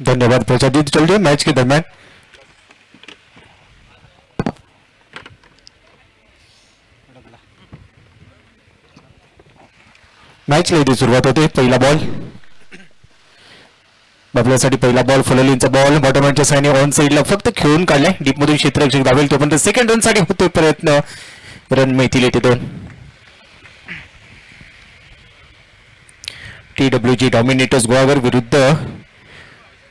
धन्यवाद प्रजादित चलिए मैच के दरम्यान मैच ला सुरुवात होते. पहिला बॉल बाबल्यासाठी पहिला बॉल फुललींचा बॉल बॉटमच्या साईने ऑन साईडला फक्त खेळून काढलाय. डीप मधून क्षेत्ररक्षक धावेल तोपर्यंत सेकंड रन साठी होतोय प्रयत्न. रन मिळतील येते 2. TWG डॉमिनेटर्स गोवागर विरुद्ध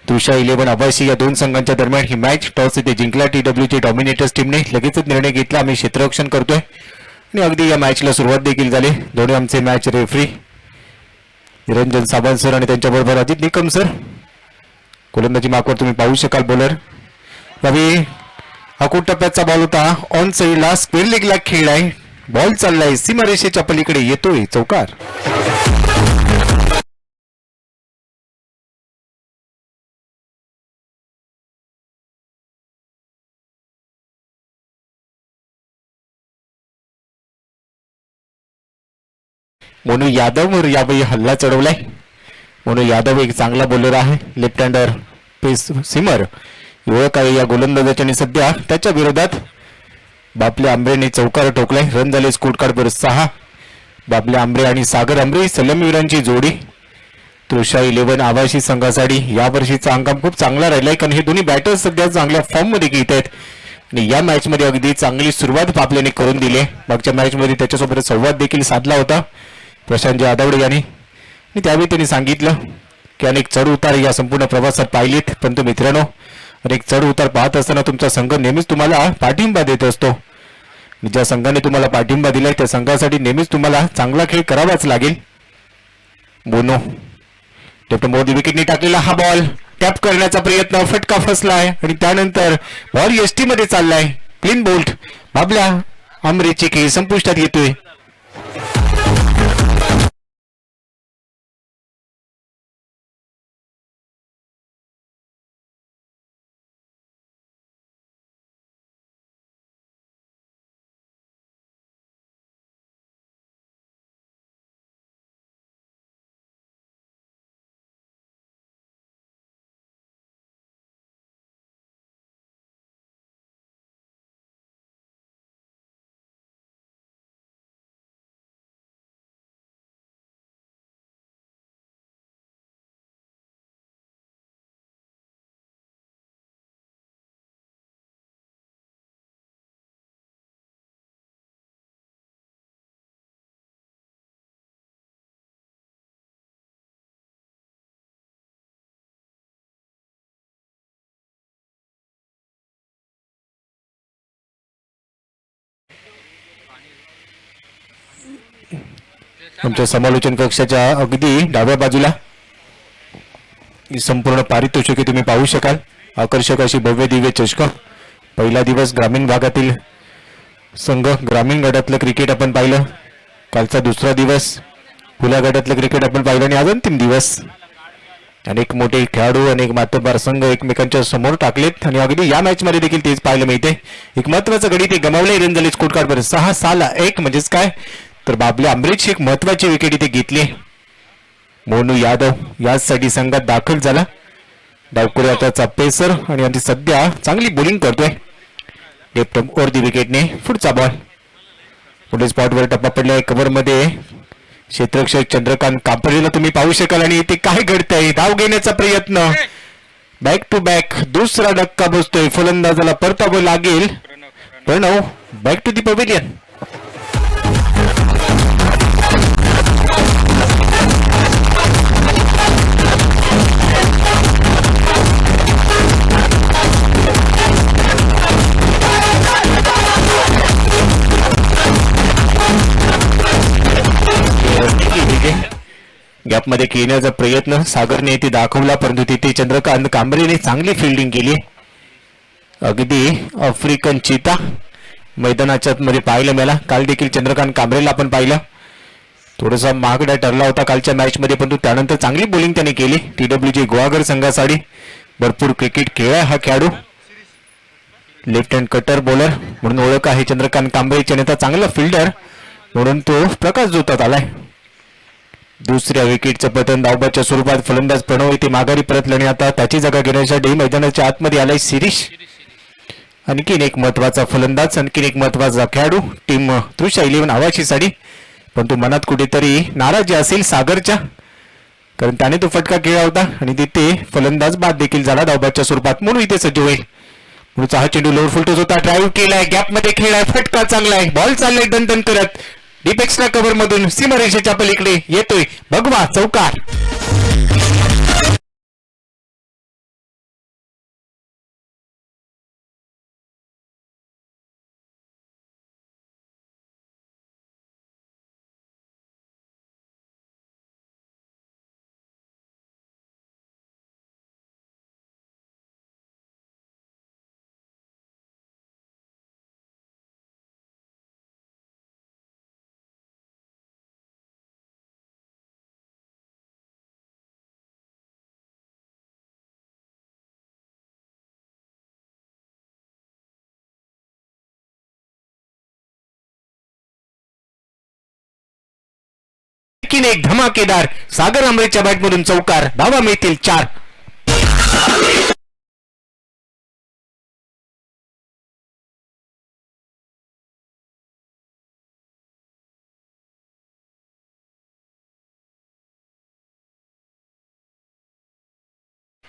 तुषा 11 आभासी या दोन संघांच्या दरम्यान ही मॅच. टॉस इथे जिंकला TWG डॉमिनेटर्स टीमने. लगेचच निर्णय घेतला आम्ही क्षेत्ररक्षण करतोय आणि अगदी या मॅचला सुरुवात देखील झाली. दोन्ही आमचे match referee Niranjan Sawant sir आणि त्यांच्याबरोबर अजित निकम सर. गोलंदाजी मार्कवर तुम्ही पाहू शकाल. बॉलर रवी हाकूट टप्प्याचा बॉल होता. ऑन साईडला स्क्वेअर लेगला खेळलाय. बॉल चाललाय सीमारेषेच्या पलीकडे येतोय चौकार. मोनू यादव यावेळी हल्ला चढवलाय. मोनू यादव एक चांगला बॉलर आहे. लेफ्ट हँडर पेस सिमर ओळख आहे या गोलंदाजाची आणि सध्या त्याच्या विरोधात बापले आंबरेने चौकार ठोकलाय. रन झाले स्कोर कार्ड वर 6. बापले आंबरे आणि सागर आंबरे सलामीवीरांची जोडी. तुषा 11 आभासी संघासाठी यावर्षीचा हंगाम खूप चांगला राहिलाय कारण हे दोन्ही बॅटर्स सध्या चांगल्या फॉर्म मध्ये खेळत आहेत आणि या मॅच मध्ये अगदी चांगली सुरुवात बापलेने करून दिली. मागच्या मॅच मध्ये त्याच्यासोबत संवाद देखील साधला होता प्रशांत आदावडे यांनी आणि त्यावेळी त्यांनी सांगितलं की अनेक चढ उतार या संपूर्ण प्रवासात पाहिलेत. परंतु मित्रांनो अनेक चढ उतार पाहत असताना तुमचा संघ नेहमीच तुम्हाला पाठिंबा देत असतो. ज्या संघाने तुम्हाला पाठिंबा दिलाय त्या संघासाठी नेहमीच तुम्हाला चांगला खेळ करावाच लागेल. बोनो लेफ्ट मोदी विकेटने टाकलेला हा बॉल टॅप करण्याचा प्रयत्न फटका फसलाय आणि त्यानंतर बॉल एसटी मध्ये चाललाय. क्लीन बोल्ट बाबल्या आंबरेचे खेळ संपुष्टात येतोय. आमच्या समालोचन कक्षाच्या अगदी डाव्या बाजूला संपूर्ण पारितोषिके तुम्ही पाहू शकाल. आकर्षक अशी भव्य दिव्य चषक. पहिला दिवस ग्रामीण भागातील संघ ग्रामीण गटातलं क्रिकेट आपण पाहिलं. कालचा दुसरा दिवस खुल्या गटातलं क्रिकेट आपण पाहिलं आणि आज अंतिम दिवस. अनेक मोठे खेळाडू अनेक मातब्बार संघ एकमेकांच्या समोर टाकलेत आणि अगदी या मॅच मध्ये देखील तेच पाहायला मिळते. एक महत्वाचं गडी ते गमावले. रन झाले स्कोर कार्ड वर 6-1 म्हणजेच काय तर बाबले आंबरेची एक महत्वाची विकेट इथे घेतली. मोनू यादव यासाठी संघात दाखल झाला. डावकुऱ्याचा पेसर आणि आधी सध्या चांगली बॉलिंग करतोय. लेफ्ट वरती विकेटने पुढचा बॉल. पुढे स्पॉटवर टप्पा पडलाय. कव्हर मध्ये क्षेत्ररक्षक चंद्रकांत कांपरेला तुम्ही पाहू शकाल आणि इथे काय घडतंय. धाव घेण्याचा प्रयत्न बॅक टू बॅक दुसरा धक्का बसतोय. फलंदाजाला परतावं लागेल. Pranav back to the pavilion. गॅपमध्ये खेळण्याचा प्रयत्न सागरने ते दाखवला परंतु तिथे चंद्रकांत कांबरेने चांगली फिल्डिंग केली. अगदी आफ्रिकन चीता मैदानाच्या मध्ये पाहायला मिळाला. काल देखील चंद्रकांत कांबरेला आपण पाहिलं. थोडासा महागडा ठरला होता कालच्या मॅच मध्ये परंतु त्यानंतर चांगली बॉलिंग त्याने केली. TWG गोवागर संघासाठी भरपूर क्रिकेट खेळाय हा खेळाडू. लेफ्ट हँड कटर बॉलर म्हणून ओळख आहे चंद्रकांत कांबरेची आणि चांगला फिल्डर म्हणून तो प्रकाश जोतात आलाय. दुसऱ्या विकेटचं पतन धावबाच्या स्वरूपात फलंदाज प्रणव इथे माघारी परतले आणि आता त्याची जागा घेण्यासाठी मैदानाच्या आतमध्ये आलाय शिरीष. आणखीन एक महत्वाचा फलंदाज, आणखीन एक महत्वाचा खेळाडू टीम तृषा 11 आवाशीसाठी. पण तो मनात कुठेतरी नाराजी असेल सागरच्या, कारण त्याने तो फटका केला होता आणि तिथे फलंदाज बाद देखील झाला धावबाच्या स्वरूपात. म्हणून इथे सज्ज होईल. म्हणून हा चेंडू लोअर फुलटोच होता, ड्राईव्ह केलाय, गॅप मध्ये खेळाय, फटका चांगलाय, बॉल चाललाय दणदण करत डीप एक्स्ट्रा कव्हर मधून सीमारेषेच्या पलीकडे येतोय भगवा चौकार. आणखीन एक धमाकेदार सागर आंबरेच्या बॅटमधून चौकार. धावा मिळतील 4.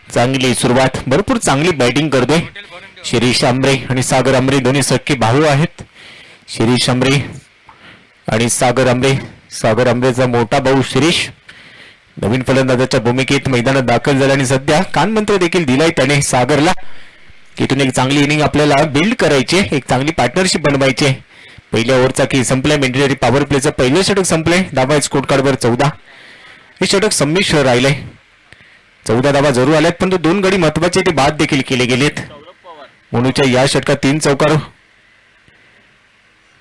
चांगली सुरुवात, भरपूर चांगली बॅटिंग करतोय शिरीष आंबरे आणि सागर आंबरे, दोन्ही सख्खे भाऊ आहेत. शिरीष आंबरे आणि सागर आंबरे. सागर आंबरेचा मोठा भाऊ शिरीष नवीन फलंदाजाच्या भूमिकेत मैदानात दाखल झाला आणि सध्या कानमंत्र देखील दिलाय त्याने सागरला. तिथून एक चांगली इनिंग आपल्याला बिल्ड करायची, एक चांगली पार्टनरशिप बनवायची. पहिल्या ओव्हरचा की संपलाय, मेंटेनरी पॉवर प्लेचं पहिलं षटक संपलंय. धावा स्कोर कार्डवर 14. हे षटक संमिश्र राहिलंय, 14 धावा जरूर आल्यात, पण 2 गडी महत्वाचे ते बाद देखील केले गेलेत. मोनूच्या या षटकात 3 चौकार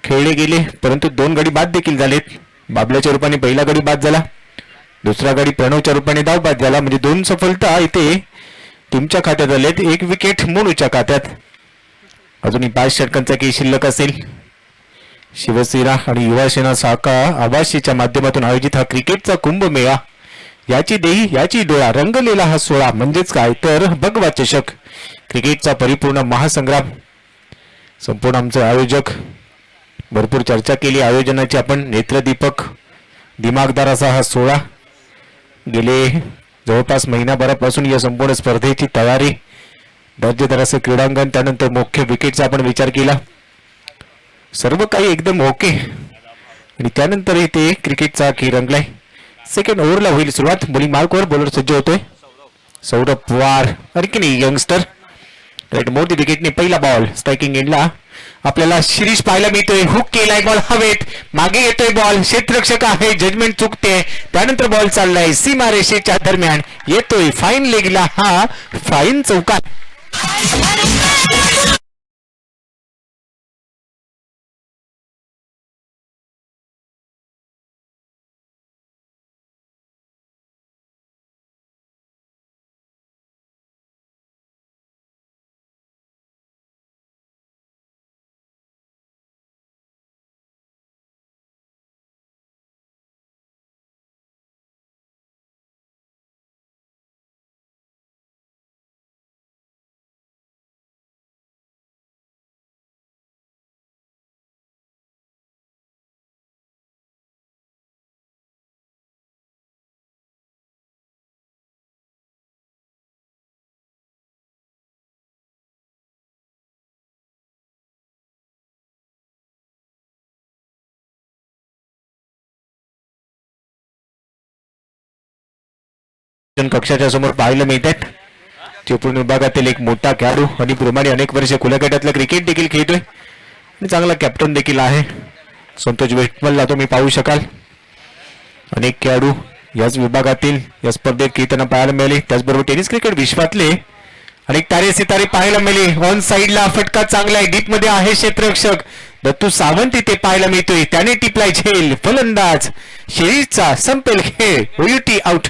खेळले गेले, परंतु 2 गडी बाद देखील झालेत. बाबल्याच्या रूपाने पहिला गडी बाद झाला, दुसरा गडी प्रणवच्या रूपाने धाव बाद झाला. म्हणजे 2 सफलता इथे टीमच्या खात्यात आलेत, 1 विकेट मोनूच्या खात्यात. अजूनही 5 षटकांचा की शिल्लक असेल. शिवसेना आणि युवासेना शाखा आवाशीच्या माध्यमातून आयोजित हा क्रिकेटचा कुंभमेळा, याची देही याची डोळा रंगलेला हा सोहळा म्हणजेच काय तर भगवा चषक, क्रिकेटचा परिपूर्ण महासंग्राम. संपूर्ण आमचे आयोजक भरपूर चर्चा केली आयोजनाची आपण. नेत्रदीपक दिमागदार असा हा सोहळा, गेले जवळपास महिनाभरापासून या संपूर्ण स्पर्धेची तयारी, दर्जेदार असं क्रीडांगण, त्यानंतर मुख्य विकेटचा आपण विचार केला, सर्व काही एकदम ओके. आणि त्यानंतर इथे क्रिकेटचा खेळ रंगलाय. सेकंड ओव्हरला होईल सुरुवात. बॉलिंग मार्कवर बॉलर सज्ज होतोय सौरभ पवार, आणखी यंगस्टर. राईट, मोठी विकेटने पहिला बॉल स्ट्रायकिंग एंडला आपल्याला शिरीष पाहायला मिळतोय. हुक केलाय, बॉल हवेत, मागे येतोय बॉल, क्षेत्ररक्षक आहे, जजमेंट चुकते. त्यानंतर बॉल चाललाय सीमारेषेच्या दरम्यान, येतोय फाईन लेगला हा फाईन चौकार. कक्षाच्या समोर पाहायला मिळतात चिपळूण विभागातील एक मोठा खेळाडू आणि प्रमाणे अनेक वर्षे खुल्या गटातलं क्रिकेट देखील खेळतोय आणि चांगला कॅप्टन देखील आहे. संतोष वेटमलला तुम्ही पाहू शकाल. अनेक खेळाडू याच विभागातील या स्पर्धेत खेळताना पाहायला मिळाले. त्याचबरोबर टेनिस क्रिकेट विश्वातले अनेक तारे सितारे पाहायला मिळाले. ऑन साईडला फटका चांगला आहे, डीप मध्ये आहे क्षेत्ररक्षक दत्तू सावंत इथे पाहायला मिळतोय. त्याने टिपलाय झेल, फलंदाज शिरीषचा संपेल खेळ, ओयुटी आउट.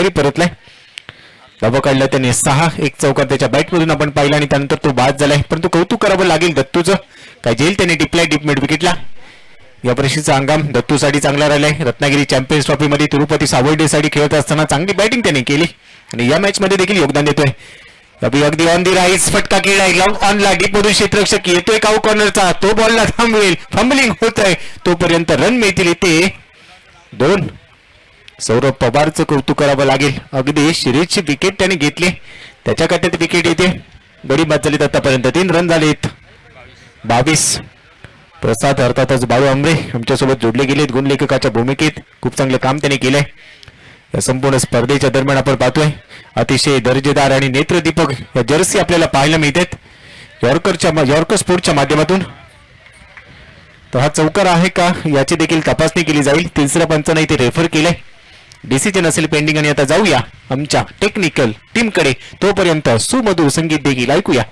माघारी परतलाय. धावा काढला त्याने 6. एक चौकार त्याच्या बॅटमधून आपण पाहिला आणि त्यानंतर तो बाद झालाय. परंतु कौतुक करावं लागेल दत्तूचं, काय जेल त्याने टिपलाय डीप मिड विकेटला. या वर्षीचा हंगाम दत्तूसाठी चांगला राहिलाय. रत्नागिरी चॅम्पियन्स ट्रॉफीमध्ये तिरुपती सावर्डेसाठी खेळत असताना चांगली बॅटिंग त्याने केली आणि या मॅच मध्ये देखील योगदान देतोय. अगदी ऑन दी राईस फटका केलाय, लॉंग ऑनला डीप मधून क्षेत्ररक्षक येतोय काऊ कॉर्नरचा, तो बॉलला थांबवेल, फंबलिंग होत आहे तोपर्यंत रन मिळतील इथे 2. सौरभ पवारचं कौतुक करावं लागेल. अगदी सिरीजची विकेट त्याने घेतली, त्याच्या खात्यात विकेट येते. गडी बाद झालीत आतापर्यंत 3 रन झालेत. 22. प्रसाद अर्थातच बाळू आंबरे आमच्यासोबत जोडले गेलेत गुणलेखकाच्या भूमिकेत. खूप चांगलं काम त्याने केलंय. या संपूर्ण स्पर्धेच्या दरम्यान आपण पाहतोय अतिशय दर्जेदार आणि नेत्रदीपक या जर्सी आपल्याला पाहायला मिळतात यॉर्कर स्पोर्टच्या माध्यमातून. तर हा चौकार आहे का याची देखील तपासणी केली जाईल. तिसऱ्या पंचाने इथे रेफर केलंय. डिसिजन असेल पेंडिंग. आणि आता जाऊया आमच्या टेक्निकल टीमकडे, तोपर्यंत सुमधुर संगीत देखील ऐकूया.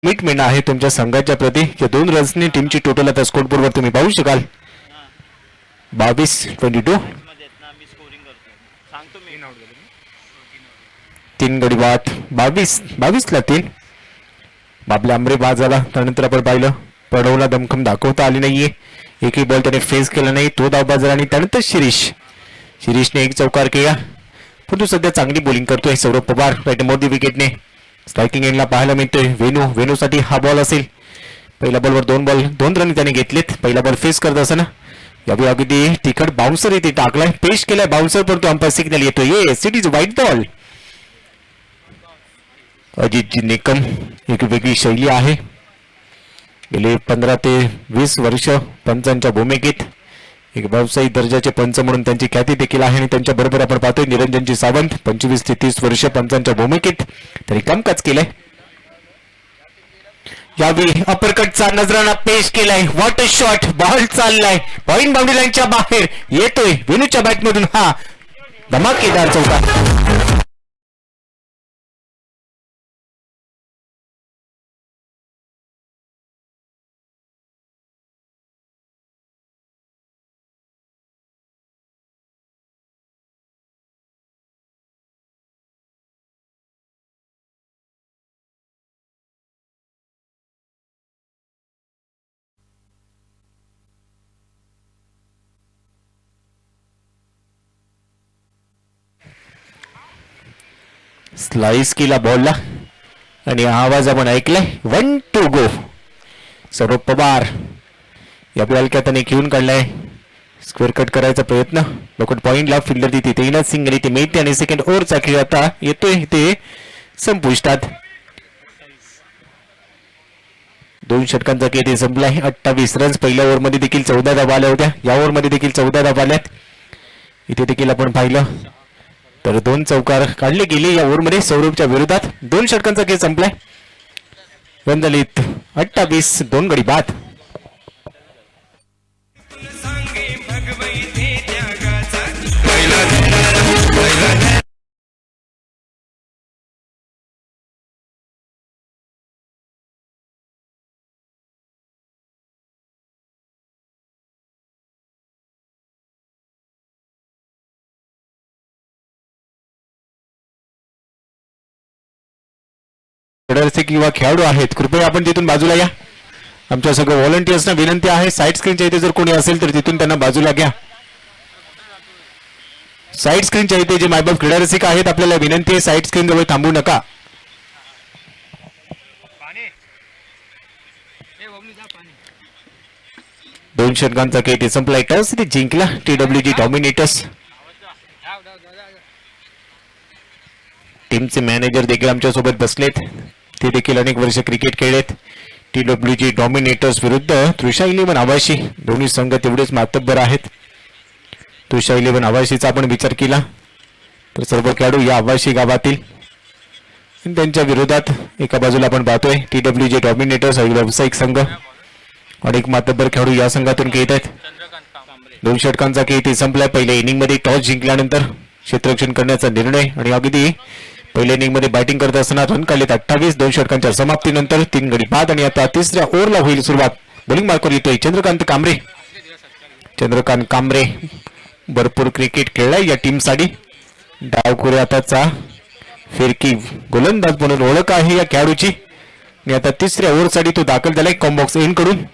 कमिटमेंट आहे तुमच्या संघाच्या प्रती. या 2 रन्सनी टीमची टोटल आता स्कोरबोर्डवर तुम्ही पाहू शकाल 22-22. 3 गडी बाद. 22-22 ला 3. बाबल्या आंबरे बाद झाला. त्यानंतर आपण पाहिलं पडवला दमखम दाखवता आली नाहीये. एकही बॉल त्याने फेस केला नाही, तो धाव बाद झाला. आणि त्यानंतर शिरीषने 1 चौकार केला. परंतु सध्या चांगली बॉलिंग करतोय सौरभ पवार राईट मोदी विकेटने. स्ट्रायकिंग एंडला पाहायला मिळतोय वेणूसाठी हा बॉल असेल. पहिल्या बॉलवर 2 रन त्याने घेतलेत. पहिला बॉल फेस करत असताना यावेळी अगदी तिखट बाउन्सर इथे टाकलाय, पेश केलाय बाउन्सर, परंतु अंपायर सिग्नल येतोय yes it is wide ball. अजितजी निकम एक वेगळी शैली आहे. गेले 15 ते 20 वर्ष पंचांच्या भूमिकेत एक व्यावसायिक दर्जाचे पंच म्हणून त्यांची ख्याती देखील आहे. आणि त्यांच्या बरोबर आपण पाहतोय निरंजनजी सावंत 25 ते 30 वर्ष पंचांच्या भूमिकेत तरी कामकाज केलंय. यावेळी अपरकटचा नजराना पेश केलाय. व्हॉट अ शॉट, बॉल चाललाय पॉइंट बाउंड्री लाईनच्या बाहेर येतोय वेणूच्या बॅटमधून हा धमाकेदार चौकार. स्लाइस केला बॉलला आणि आवाज आपण ऐकलाय 1 to go. सौरभ पवार या बॉल त्याने घेऊन काढलाय. स्क्वेअर कट करायचा प्रयत्न लोकट पॉइंटला फिल्डर तिथे तेनाच सिंगल इथे मिळते आणि सेकंड ओव्हरचा खेळ आता येतोय ते संपुष्टात. 2 षटकांचा खेळ ते संपलाय. 28 रन्स पहिल्या ओव्हरमध्ये देखील 14 धावा आल्या होत्या. या ओव्हरमध्ये देखील 14 धावा आल्यात. इथे देखील आपण पाहिलं तर 2 चौकार काढले गेले या ओव्हरमध्ये सौरभच्या विरोधात. 2 षटकांचा खेळ संपलाय. रन झालीत 28, 2 गडी बाद. किंवा खेळाडू आहेत कृपया आपण तिथून बाजूला या आमच्या सगळ्या व्हॉलंटियर्सना विनंती आहे, साईड स्क्रीनच्या इथे जर कोणी असेल तर तिथून त्यांना बाजूला घ्या. साईड स्क्रीनच्या इथे जे मायबाप क्रीडा रसिक आहेत आपल्याला विनंती आहे, साईड स्क्रीन जवळ थांबू नका. दोन षटकांचा खेळ संपलाय. टॉस इथे जिंकला TWG डॉमिनेटर्स. टीमचे मॅनेजर देखील आमच्या सोबत बसलेत, ते देखील अनेक वर्ष क्रिकेट खेळलेत. TWG डॉमिनेटर्स विरुद्ध तृषा 11 आवाशी. दोन्ही संघ तेवढेच मातब्बर आहेत. तृषा 11 आवाशीचा आपण विचार केला तर सर्व खेळाडू या आवाशी गावातील, त्यांच्या विरोधात एका बाजूला आपण पाहतोय TWG डॉमिनेटर्स व्यावसायिक संघ. अनेक मातब्बर खेळाडू या संघातून खेळत आहेत. दोन षटकांचा खेळ इथे संपलाय. पहिल्या इनिंग मध्ये टॉस जिंकल्यानंतर क्षेत्ररक्षण करण्याचा निर्णय आणि अगदी पहिल्या इनिंग मध्ये बॅटिंग करत असताना रन काढलेत 28. दोन षटकांच्या समाप्तीनंतर 3 गडी बाद आणि आता तिसऱ्या ओव्हरला होईल सुरुवात. बॉलिंग मार्कवर येतोय चंद्रकांत कांबरे. चंद्रकांत कांबरे भरपूर क्रिकेट खेळलाय या टीमसाठी. डावखुरे हाताचा फिरकी गोलंदाज म्हणून ओळख आहे या खेळाडूची आणि आता तिसऱ्या ओव्हरसाठी तो दाखल झालाय कॉम्बॉक्स एन कडून.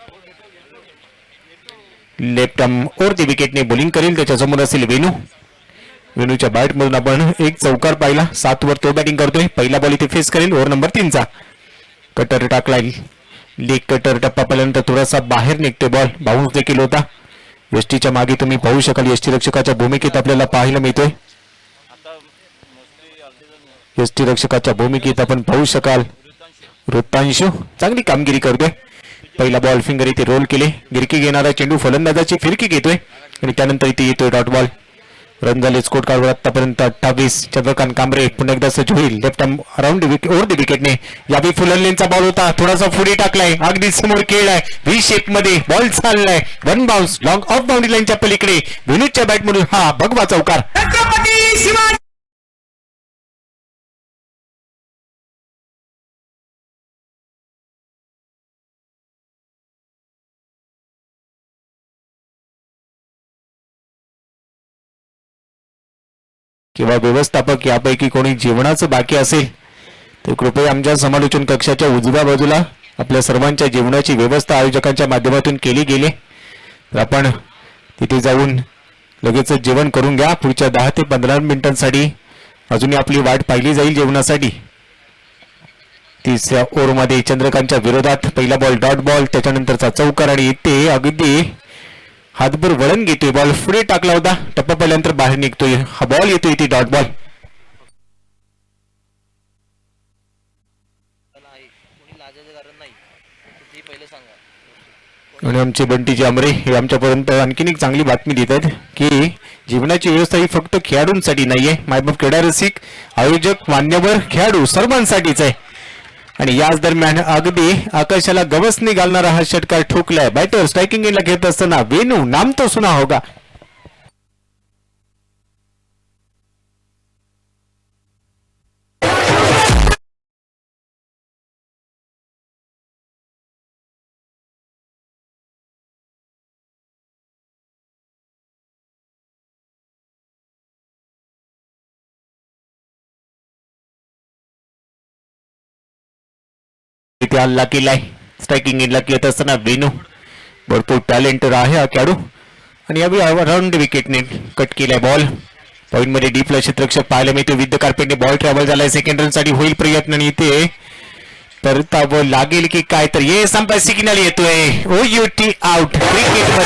लेफ्ट आर्म ओव्हर दी विकेटने बॉलिंग करेल. त्याच्यासमोर असेल वेणू. वेणूच्या बॅट मधून आपण एक चौकार पाहिला. 7 वर तो बॅटिंग करतोय. पहिला बॉल इथे फेस करेल ओव्हर नंबर 3 चा. कटर टाकलाय. लेग कटर टप्पा पाहिल्यानंतर थोडासा बाहेर निघतोय बॉल. बाउन्स देखील होता. यष्टीच्या मागे तुम्ही पाहू शकाल यष्टी रक्षकाच्या भूमिकेत आपल्याला पाहायला मिळतोय. यष्टी रक्षकाच्या भूमिकेत आपण पाहू शकाल वृत्तांशू चांगली कामगिरी करतोय. पहिला बॉल फिंगर इथे रोल केले. गिरकी घेणारा चेंडू फलंदाजाची फिरकी घेतोय आणि त्यानंतर इथे येतोय डॉट बॉल. रन झाले स्कोर कार्डवर आतापर्यंत 28. चंद्रकांत कांबरे पुन्हा एकदा सज्ज होईल. Left arm around over the विकेटने. यावेळी फुलनलेनचा बॉल होता. थोडासा पुढे टाकलाय. अगदी समोर खेळलाय. व्ही शेप मध्ये बॉल चाललाय. One bounce long of boundary लाईनच्या पलीकडे. विनूच्या बॅट मधून हा भगवा चौकार. किंवा व्यवस्थापक यापैकी कोणी जेवणाचं बाकी असेल तर कृपया आमच्या समालोचन कक्षाच्या उजव्या बाजूला आपल्या सर्वांच्या जेवणाची व्यवस्था आयोजकांच्या माध्यमातून केली गेली तर आपण तिथे जाऊन लगेच जेवण करून घ्या. पुढच्या 10 ते 15 मिनिटांसाठी अजूनही आपली वाट पाहिली जाईल जेवणासाठी. तिसऱ्या ओव्हरमध्ये चंद्रकांतच्या विरोधात पहिला बॉल डॉट बॉल. त्याच्यानंतरचा चौकार आणि इथे अगदी हातभर वळण घेतोय. बॉल पुढे टाकला होता. टप्पा पहिल्यानंतर बाहेर निघतोय. हा बॉल येतोय इथे डॉट बॉल. आणि आमचे बंटीजी आमरे हे आमच्यापर्यंत आणखीन एक चांगली बातमी देत आहेत की जीवनाची व्यवस्था ही फक्त खेळाडूंसाठी नाहीये. मायबाप क्रीडा रसिक आयोजक मान्यवर खेळाडू सर्वांसाठीच आहे. आणि याच दरम्यान अगदी आकाशाला गवसणी घालणारा हा षटकार ठोकलाय. बॅटर स्ट्रायकिंग एंडला घेत असताना वेणू नाम तो सुना होगा. इथे हल्ला केलाय. स्ट्रायकिंग एंडला घेत असताना वेणू भरपूर टॅलेंटेड आहे हा खेळाडू आणि यावेळी अराउंड विकेटने कट केलाय बॉल. पॉइंट मध्ये डीपला क्षेत्ररक्षक पाहायला मिळतो. विद कार्पेटने बॉल ट्रॅव्हल झालाय. सेकंड रन साठी होईल प्रयत्न आणि इथे परताव लागेल की काय तर ये संपा सिग्नल येतोय. OUT out. क्रिकेट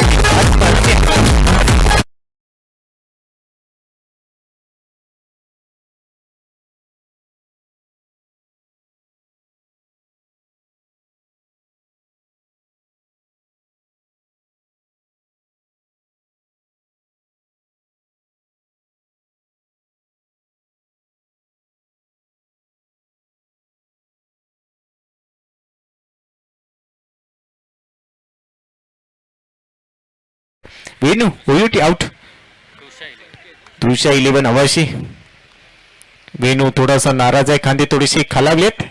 वेणू OUT आउट. तृषा 11 आवाशी. वेणू थोडासा नाराज आहे. खांदे थोडेसे खालावलेत.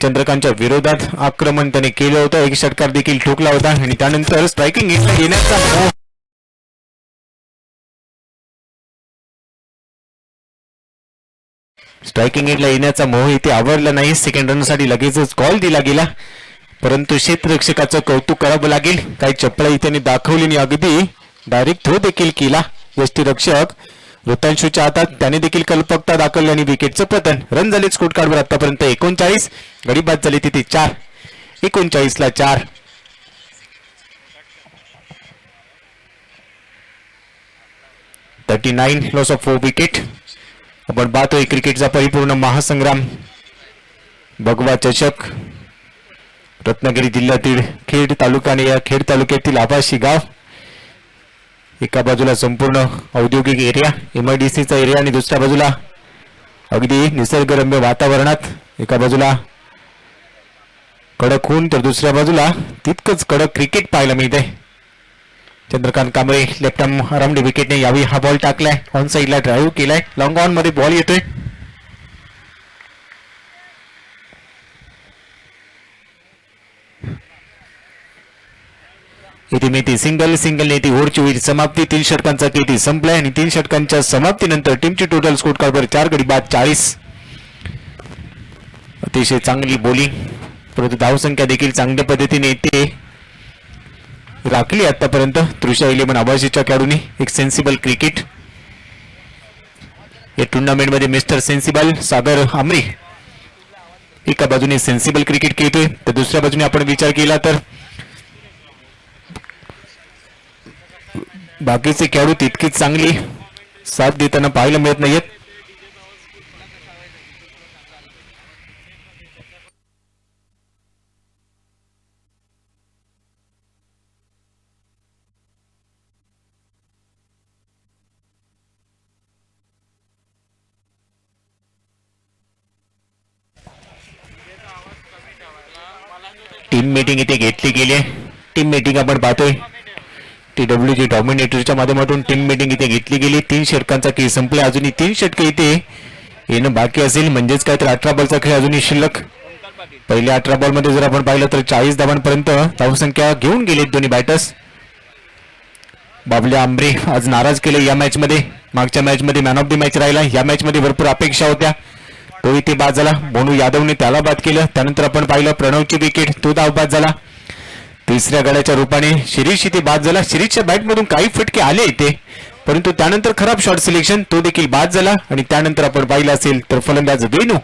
चंद्रकांतच्या विरोधात आक्रमण त्याने केलं होतं. एक षटकार देखील ठोकला होता आणि त्यानंतर स्ट्रायकिंग एंडला येण्याचा मोह इथे आवडला नाही. सेकंड रन साठी लगेचच कॉल दिला गेला. परंतु क्षेत्ररक्षकाचं कौतुक करावं लागेल. काही चपळाई त्यांनी दाखवली आणि अगदी डायरेक्ट थ्रो देखील केला. यष्टीरक्षक ऋतांशूच्या हातात त्याने देखील कल्पकता दाखवली आणि विकेटचं पतन. रन झाले स्कोर कार्डवर आतापर्यंत 39. गडी बाद झाली तिथे 4. 39ला 4. $39 लॉस ऑफ 4 विकेट. आपण पाहतोय क्रिकेटचा परिपूर्ण महासंग्राम. भगवा चषक. रत्नागिरी जिल्ह्यातील खेड तालुका आणि या खेड तालुक्यातील आभासी गाव. एका बाजूला संपूर्ण औद्योगिक एरिया MIDCचा एरिया आणि दुसऱ्या बाजूला अगदी निसर्गरम्य वातावरणात. एका बाजूला कडक ऊन तर दुसऱ्या बाजूला तितकंच कडक क्रिकेट पाहायला मिळते. Chandrakant Kamble left arm around विकेटने यावेळी हा बॉल टाकलाय. ऑन साईडला ड्राईव्ह केलाय. लॉंग ऑन मध्ये बॉल येतोय. इथे मी ती सिंगल नेती ओव्हरची होईल समाप्ती. 3 षटकांचा केटी संपलाय आणि 3 षटकांच्या समाप्तीनंतर टीमची टोटल स्कोर कार्डवर 4 गडी बाद 40. अतिशय चांगली बॉलिंग परंतु धावसंख्या देखील चांगल्या पद्धतीने येते राखली आतापर्यंत तृषा 11 आभासीच्या खेळाडूंनी. एक सेन्सिबल क्रिकेट या टुर्नामेंट मध्ये. मिस्टर सेन्सिबल सागर आमरी एका बाजूने सेन्सिबल क्रिकेट खेळतोय तर दुसऱ्या बाजूने आपण विचार केला तर बाकीचे खेळाडू तितकीच चांगली साथ देताना पाहायला मिळत नाहीयेत. टीम मीटिंग इथे घेतली गेली आहे. टीम मीटिंग आपण पाहतोय TWG डॉमिनेटरच्या माध्यमातून टीम मीटिंग इथे घेतली गेली. 3 षटकांचा खेळ संपला. अजूनही 3 षटके इथे येणं बाकी असेल म्हणजेच काय तर 18 बॉलचा खेळ अजूनही शिल्लक. पहिल्या 18 बॉल मध्ये जर आपण पाहिलं तर 40 धावांपर्यंत धावसंख्या घेऊन गेलेत दोन्ही बॅटर्स. बाबल्या आंबरे आज नाराज केले या मॅच मध्ये. मागच्या मॅच मध्ये मॅन ऑफ द मॅच राहिला. या मॅच मध्ये भरपूर अपेक्षा होत्या. तो इथे बाद झाला. मोनू यादवने त्याला बाद केलं. त्यानंतर आपण पाहिलं प्रणवची विकेट तो धाव बाद झाला. तिसऱ्या गड्याच्या रूपाने शिरीष इथे बाद झाला. शिरीषच्या बॅटमधून काही फटके आले इथे परंतु त्यानंतर खराब शॉट सिलेक्शन तो देखील बाद झाला. आणि त्यानंतर आपण पाहिलं असेल तर फलंदाज वेणू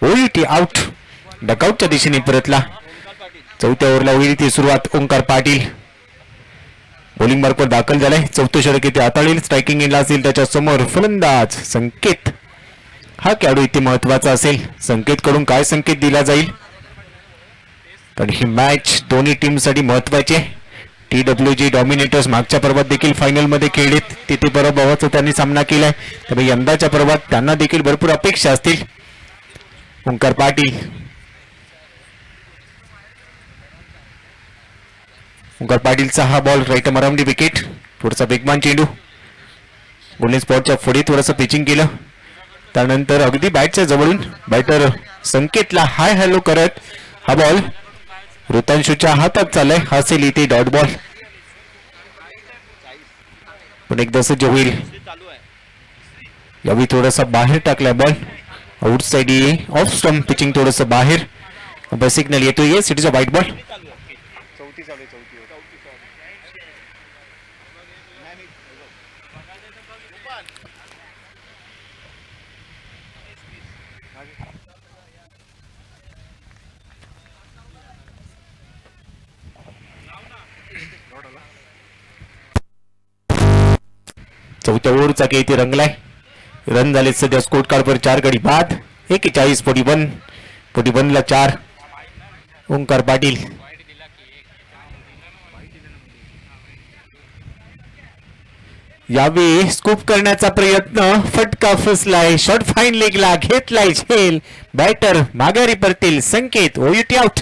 ओईटी आउट डकआउटच्या दिशेने परतला. चौथ्या ओव्हरला ओईटी सुरुवात. ओंकार पाटील बॉलिंग मार्कवर दाखल झालाय. चौथं षटक इथे हाताळेल. स्ट्रायकिंग एंडला असेल त्याच्या समोर फलंदाज संकेत. हा खेळाडू इथे महत्वाचा असेल. संकेत कडून काय संकेत दिला जाईल पण ही मॅच दोन्ही टीमसाठी महत्वाची आहे. TWG डॉमिनेटर्स मागच्या पर्वात देखील फायनल मध्ये खेळलेत. तिथे पराभवाचा त्यांनी सामना केलाय. त्यामुळे यंदाच्या पर्वात त्यांना देखील भरपूर अपेक्षा असतील. ओंकार पाटील ओंकार पाटीलचा हा बॉल राईट अराउंड विकेट. थोडासा वेगवान चेंडू. गोल्डन स्पॉटच्या पुढे थोडंसं पिचिंग केलं. त्यानंतर अगदी बॅटच्या जवळून बॅटर संकेतला हाय हॅलो करत हा बॉल ऋतांशूच्या हातात चाललाय. हा असेल इथे डॉट बॉल. पण एकदा सज्ज होईल. यावेळी थोडासा बाहेर टाकलाय ball. Outside off stump pitching थोडंसं बाहेर. सिग्नल येतोय. Yes it is a white ball. चौथ्या ओव्हरचा खेळ इथे रंगलाय. रन झाले सध्या स्कोर कार्डवर 4 गडी बाद. 41 ला 4. ओंकार पाटील यावेळी स्कूप करण्याचा प्रयत्न. फटका फसलाय. शॉट फाईन लेगला घेतलाय झेल. बॅटर माघारी परतील. संकेत ओयूटी आउट.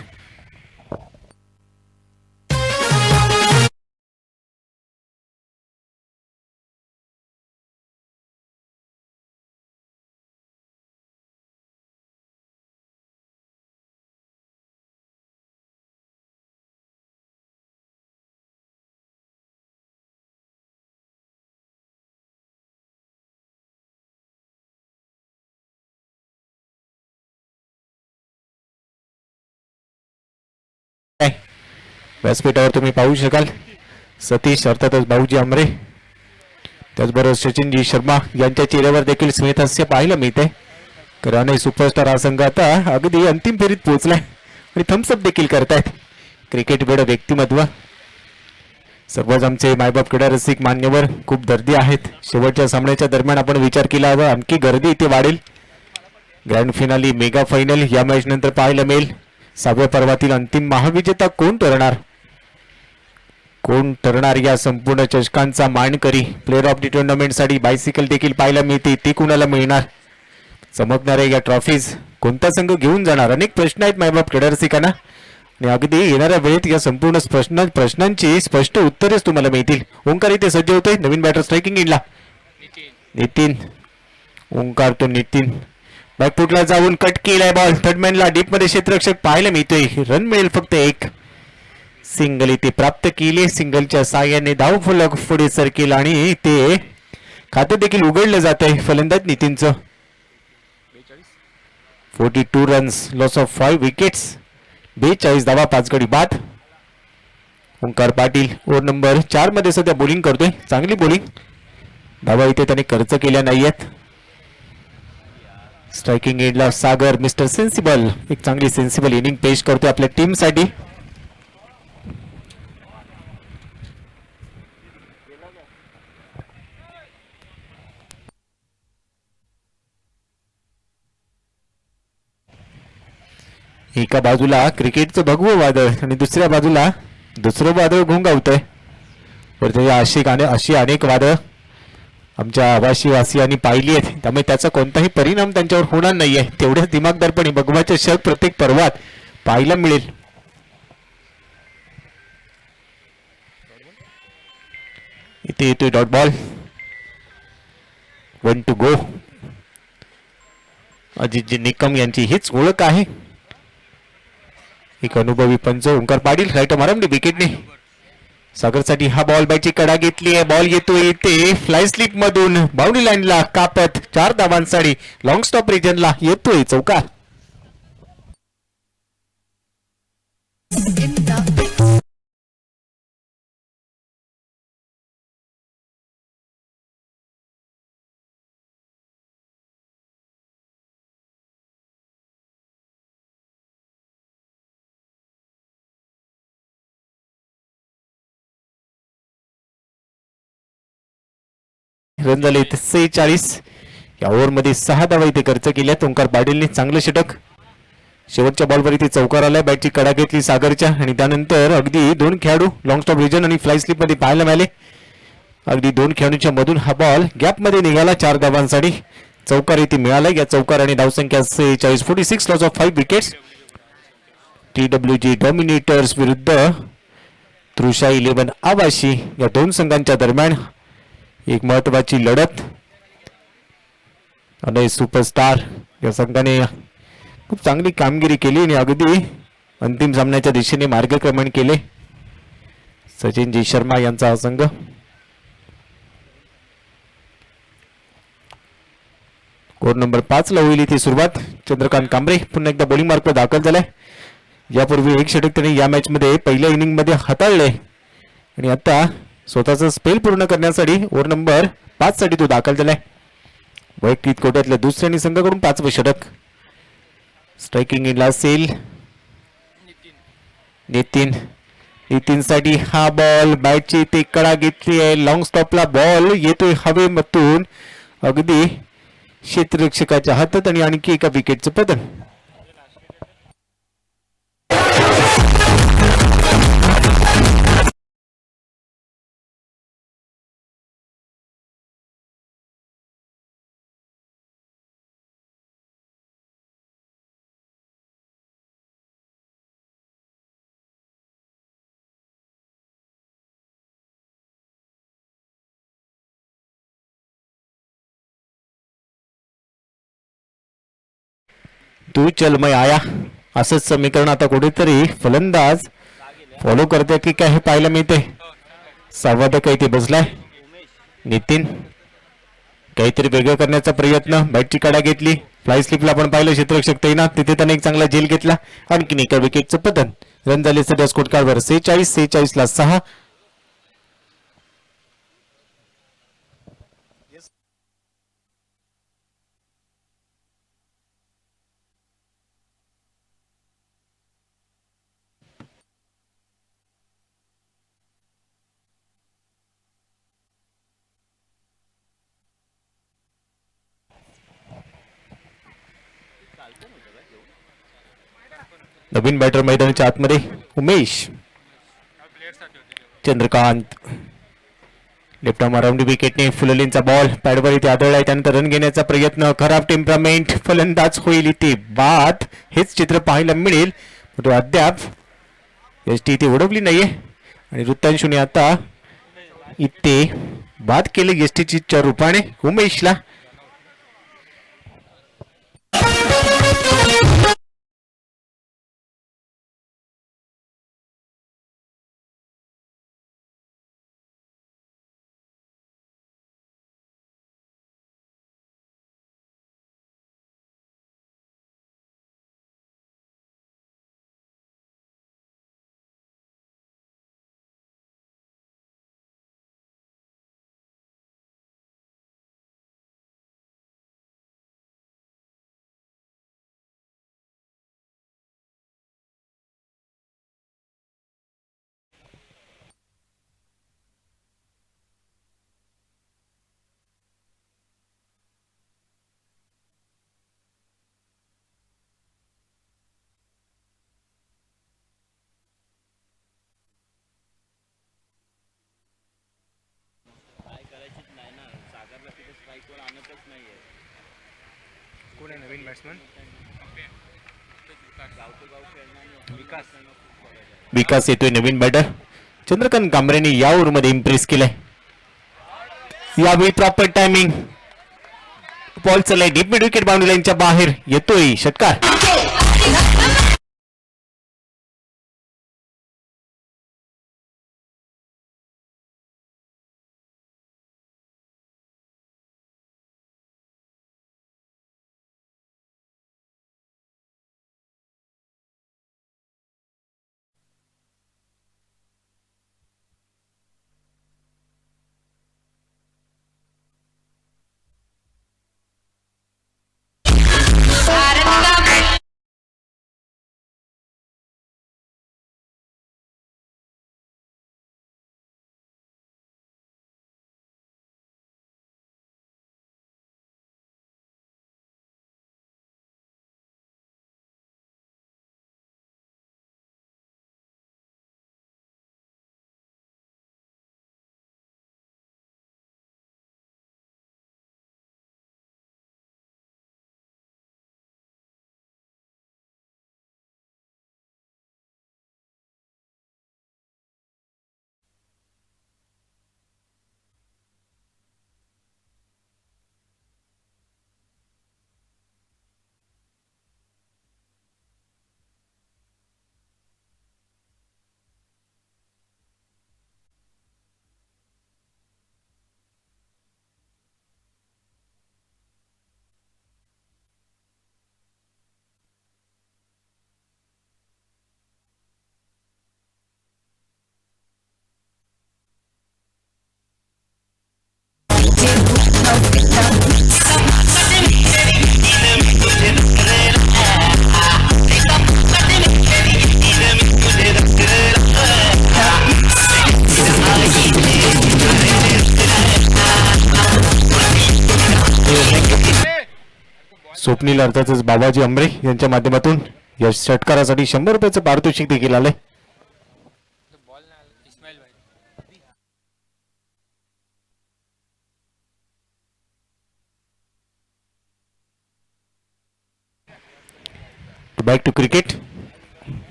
व्यासपीठावर तुम्ही पाहू शकाल सतीश अर्थातच भाऊजी आमरे, त्याचबरोबर सचिनजी शर्मा यांच्या चेहऱ्यावर देखील स्मितहास्य पाहायला मिळते. कारण सुपरस्टार हा संघ आता अगदी अंतिम फेरीत पोहोचलाय आणि थम्सअप देखील करतायत. क्रिकेट वेळ व्यक्तिमत्व, सर्वच आमचे मायबाप क्रीडा रसिक मान्यवर खूप गर्दी आहेत. शेवटच्या सामन्याच्या दरम्यान आपण विचार केला हवा आणखी गर्दी इथे वाढेल. ग्रँड फिनाली मेगा फायनल या मॅच नंतर पाहायला मिळेल. 6व्या पर्वातील अंतिम महाविजेता कोण ठरणार या संपूर्ण चषकांचा मानकरी. प्लेअर ऑफ द टुर्नामेंट साठी बायसिकल देखील पाहायला मिळते, ती कुणाला मिळणार. चमकणारे या ट्रॉफीज कोणता संघ घेऊन जाणार. अनेक प्रश्न आहेत मायबाप क्रीडा रसिकांना आणि अगदी येणाऱ्या वेळेत या संपूर्ण प्रश्नांची स्पष्ट उत्तरेच तुम्हाला मिळतील. ओंकार इथे सज्ज होते. नवीन बॅटर स्ट्रायकिंग इनला नितीन. ओंकार तो नितीन बॅकफुटला जाऊन कट केलाय बॉल. थर्डमॅनला डीप मध्ये क्षेत्ररक्षक पाहायला मिळतोय. रन मिळेल फक्त एक. सिंगल इथे प्राप्त केले. सिंगलच्या साह्याने धाव फलक पुढे सरकेल आणि ते खातं देखील उघडलं जात आहे फलंदाज नितीनचं. 42 रन्स, लॉस ऑफ 5 विकेट्स, 42 धावा, 5 गडी बाद. ओंकार पाटील ओव्हर नंबर 4 मध्ये सध्या बॉलिंग करतोय. चांगली बॉलिंग, धावा इथे त्याने खर्च केल्या नाहीयेत. स्ट्रायकिंग एंडला सागर मिस्टर सेन्सिबल एक चांगली सेन्सिबल इनिंग पेश करतोय आपल्या टीमसाठी. एका बाजूला क्रिकेटचं भगवं वादळ आणि दुसऱ्या बाजूला दुसरं वादळ घोंगावतंय. तर अशी अनेक वादळ आमच्या आवासी वासियांनी पाहिली आहेत, त्यामुळे त्याचा कोणताही परिणाम त्यांच्यावर होणार नाहीये. तेवढ्याच दिमागदारपणे भगवाचे शक प्रत्येक पर्वात पाहायला मिळेल. इथे येतोय डॉट बॉल. 1 to go. अजितजी निकम यांची हीच ओळख आहे. एक अनुभवी पंच ओंकार पाटील राईट मारमली विकेटने. सागरसाठी हा बॉल बॅटची कडा घेतली आहे. बॉल येतोय इथे फ्लाय स्लिप मधून बाउंड्री लाईनला कापत 4 धावांसाठी लॉंग स्टॉप रिजनला येतोय चौकार. रन झाले 46. या ओव्हरमध्ये 6 धावा इथे खर्च केल्यात. ओंकार पाटीलने चांगलं षटक. शेवटच्या बॉलवर इथे चौकार आलाय. बॅटची कडा घेतली सागरच्या आणि त्यानंतर अगदी 2 खेळाडू लॉंग स्टॉप रिजन आणि फ्लाय स्लिप मध्ये पाहायला मिळाले. अगदी 2 खेळाडूंच्या मधून हा बॉल गॅप मध्ये निघाला. 4 धावांसाठी चौकार इथे मिळाला. या चौकाराने धावसंख्या 46. 46 लॉस ऑफ 5 विकेट्स. TWG डॉमिनेटर्स विरुद्ध तृषा 11 आवाशी या दोन संघांच्या दरम्यान एक महत्वाची लढत. आणि सुपरस्टार या संघाने खूप चांगली कामगिरी केली आणि अगदी अंतिम सामन्याच्या दिशेने मार्गक्रमण केले. सचिनजी शर्मा यांचा हा संघ. कोर नंबर 5 ला होईल इथे सुरुवात. चंद्रकांत कांबरे पुन्हा एकदा बॉलिंग मार्कवर दाखल झालाय. यापूर्वी एक षटक त्याने या मॅच मध्ये पहिल्या इनिंग मध्ये हाताळले आणि आता स्वतःचा स्पेल पूर्ण करण्यासाठी ओव्हर नंबर 5 साठी तो दाखल झालाय. वैयक्तिक कोट्यातल्या दुसऱ्या संघाकडून 5वं षटक. स्ट्रायकिंग इनला असेल नितीन साठी हा बॉल बॅटची ते कडा घेतली आहे. लॉंग स्टॉपला बॉल येतोय हवेमधून अगदी क्षेत्ररक्षकाच्या हातात आणि आणखी एका विकेटचं पतन. तू चल मैं आया असंच समीकरण आता कुठेतरी फलंदाज फॉलो करते की काय हे पाहायला मिळते. संवादक इथे बसलाय. नितीन काहीतरी वेगळं करण्याचा प्रयत्न. बॅटची कडा घेतली. फ्लाय स्लिपला आपण पाहिलं क्षेत्ररक्षक तैनात. तिथे त्याने एक चांगला झेल घेतला. आणखीन एका विकेटचं पतन. रन झाले सध्या स्कोर कार्डवर 46 ला 6. नवीन बॅटर मैदानाच्या आतमध्ये Umesh. Chandrakant left arm around विकेटने फुललेंचा बॉल पॅडवर इथे आदळलाय. त्यानंतर रन घेण्याचा प्रयत्न. खराब टेम्परामेंट फलंदाज होईल इथे बाद. हेच चित्र पाहायला मिळेल. तो अद्याप एसटी इथे उडवली नाहीये आणि वृत्तांशुने आता इथे बाद केले एसटीच्या रूपाने उमेशला. विकास येतोय नवीन बॅटर. चंद्रकांत कांबरेने या ओव्हरमध्ये इम्प्रेस केलंय. यावेळी प्रॉपर टायमिंग. बॉल चाललाय डीप मिड विकेट बाउंड्री लाईनच्या बाहेर येतोय षटकार. स्वप्नील अर्थातच बाबाजी अमरे यांच्या माध्यमातून या षटकारासाठी 100 रुपयाचं पारितोषिक देखील आलंय. Back to cricket.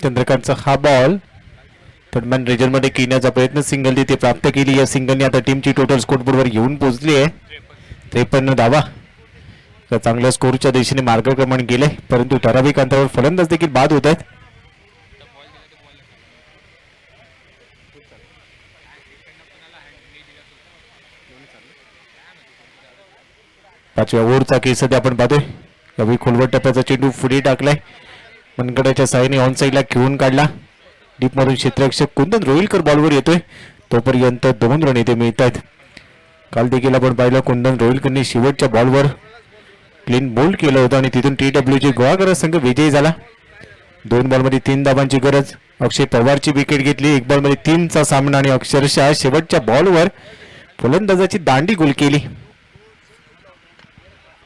चंद्रकांतचा हा बॉल थर्डमॅन रेजरमध्ये खेळण्याचा प्रयत्न. सिंगल तिथे प्राप्त केली. या सिंगलने आता टीमची टोटल स्कोर बोर्डवर येऊन पोहोचली आहे 53 धावा. चांगल्या स्कोरच्या दिशेने मार्गक्रमण केले परंतु ठराविक अंतरावर फलंदाज देखील बाद होत आहेत. पाचव्या ओव्हरचा केस सध्या आपण पाहतोय. यावेळी खोलवर टप्प्याचा चेंडू पुढे टाकलाय. मनगडाच्या साहाय्याने ऑन साईडला खेळून काढला. डीप मधून क्षेत्ररक्षक कुंदन रोईलकर बॉलवर येतोय, तोपर्यंत 2 रन इथे मिळतात. काल देखील आपण पाहिलं कुंदन रोईलकरने शेवटच्या बॉलवर क्लीन बोल्ड केलं होतं आणि तिथून TWG गोवागरा संघ विजयी झाला. 2 बॉलमध्ये 3 धावांची गरज. अक्षय पवारची विकेट घेतली. 1 बॉलमध्ये 3चा सामना आणि अक्षरशः शेवटच्या बॉलवर फलंदाजाची दांडी गोल केली.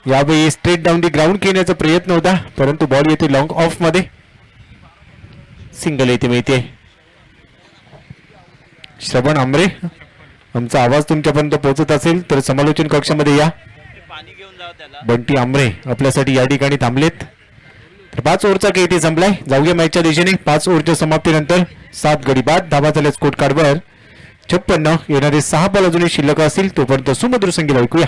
यावेळी स्ट्रेट डाऊन दी ग्राउंड खेळण्याचा प्रयत्न होता, परंतु बॉल येते लॉंग ऑफ मध्ये. सिंगल येते मिळते. श्रवण आमरे, आमचा आवाज तुमच्यापर्यंत पोहोचत असेल तर समालोचन कक्षामध्ये या. बंटी आमरे आपल्यासाठी या ठिकाणी थांबलेत. तर 5 ओव्हरचा खेळ इथे संपलाय. जाऊया मॅचच्या दिशेने. 5 ओव्हरच्या समाप्तीनंतर 7 गडी बाद. धावा झाल्या स्कोर कार्डवर 56. येणारे 6 बॉल अजूनही शिल्लक असतील, तोपर्यंत सुमधुर संगीत ऐकूया.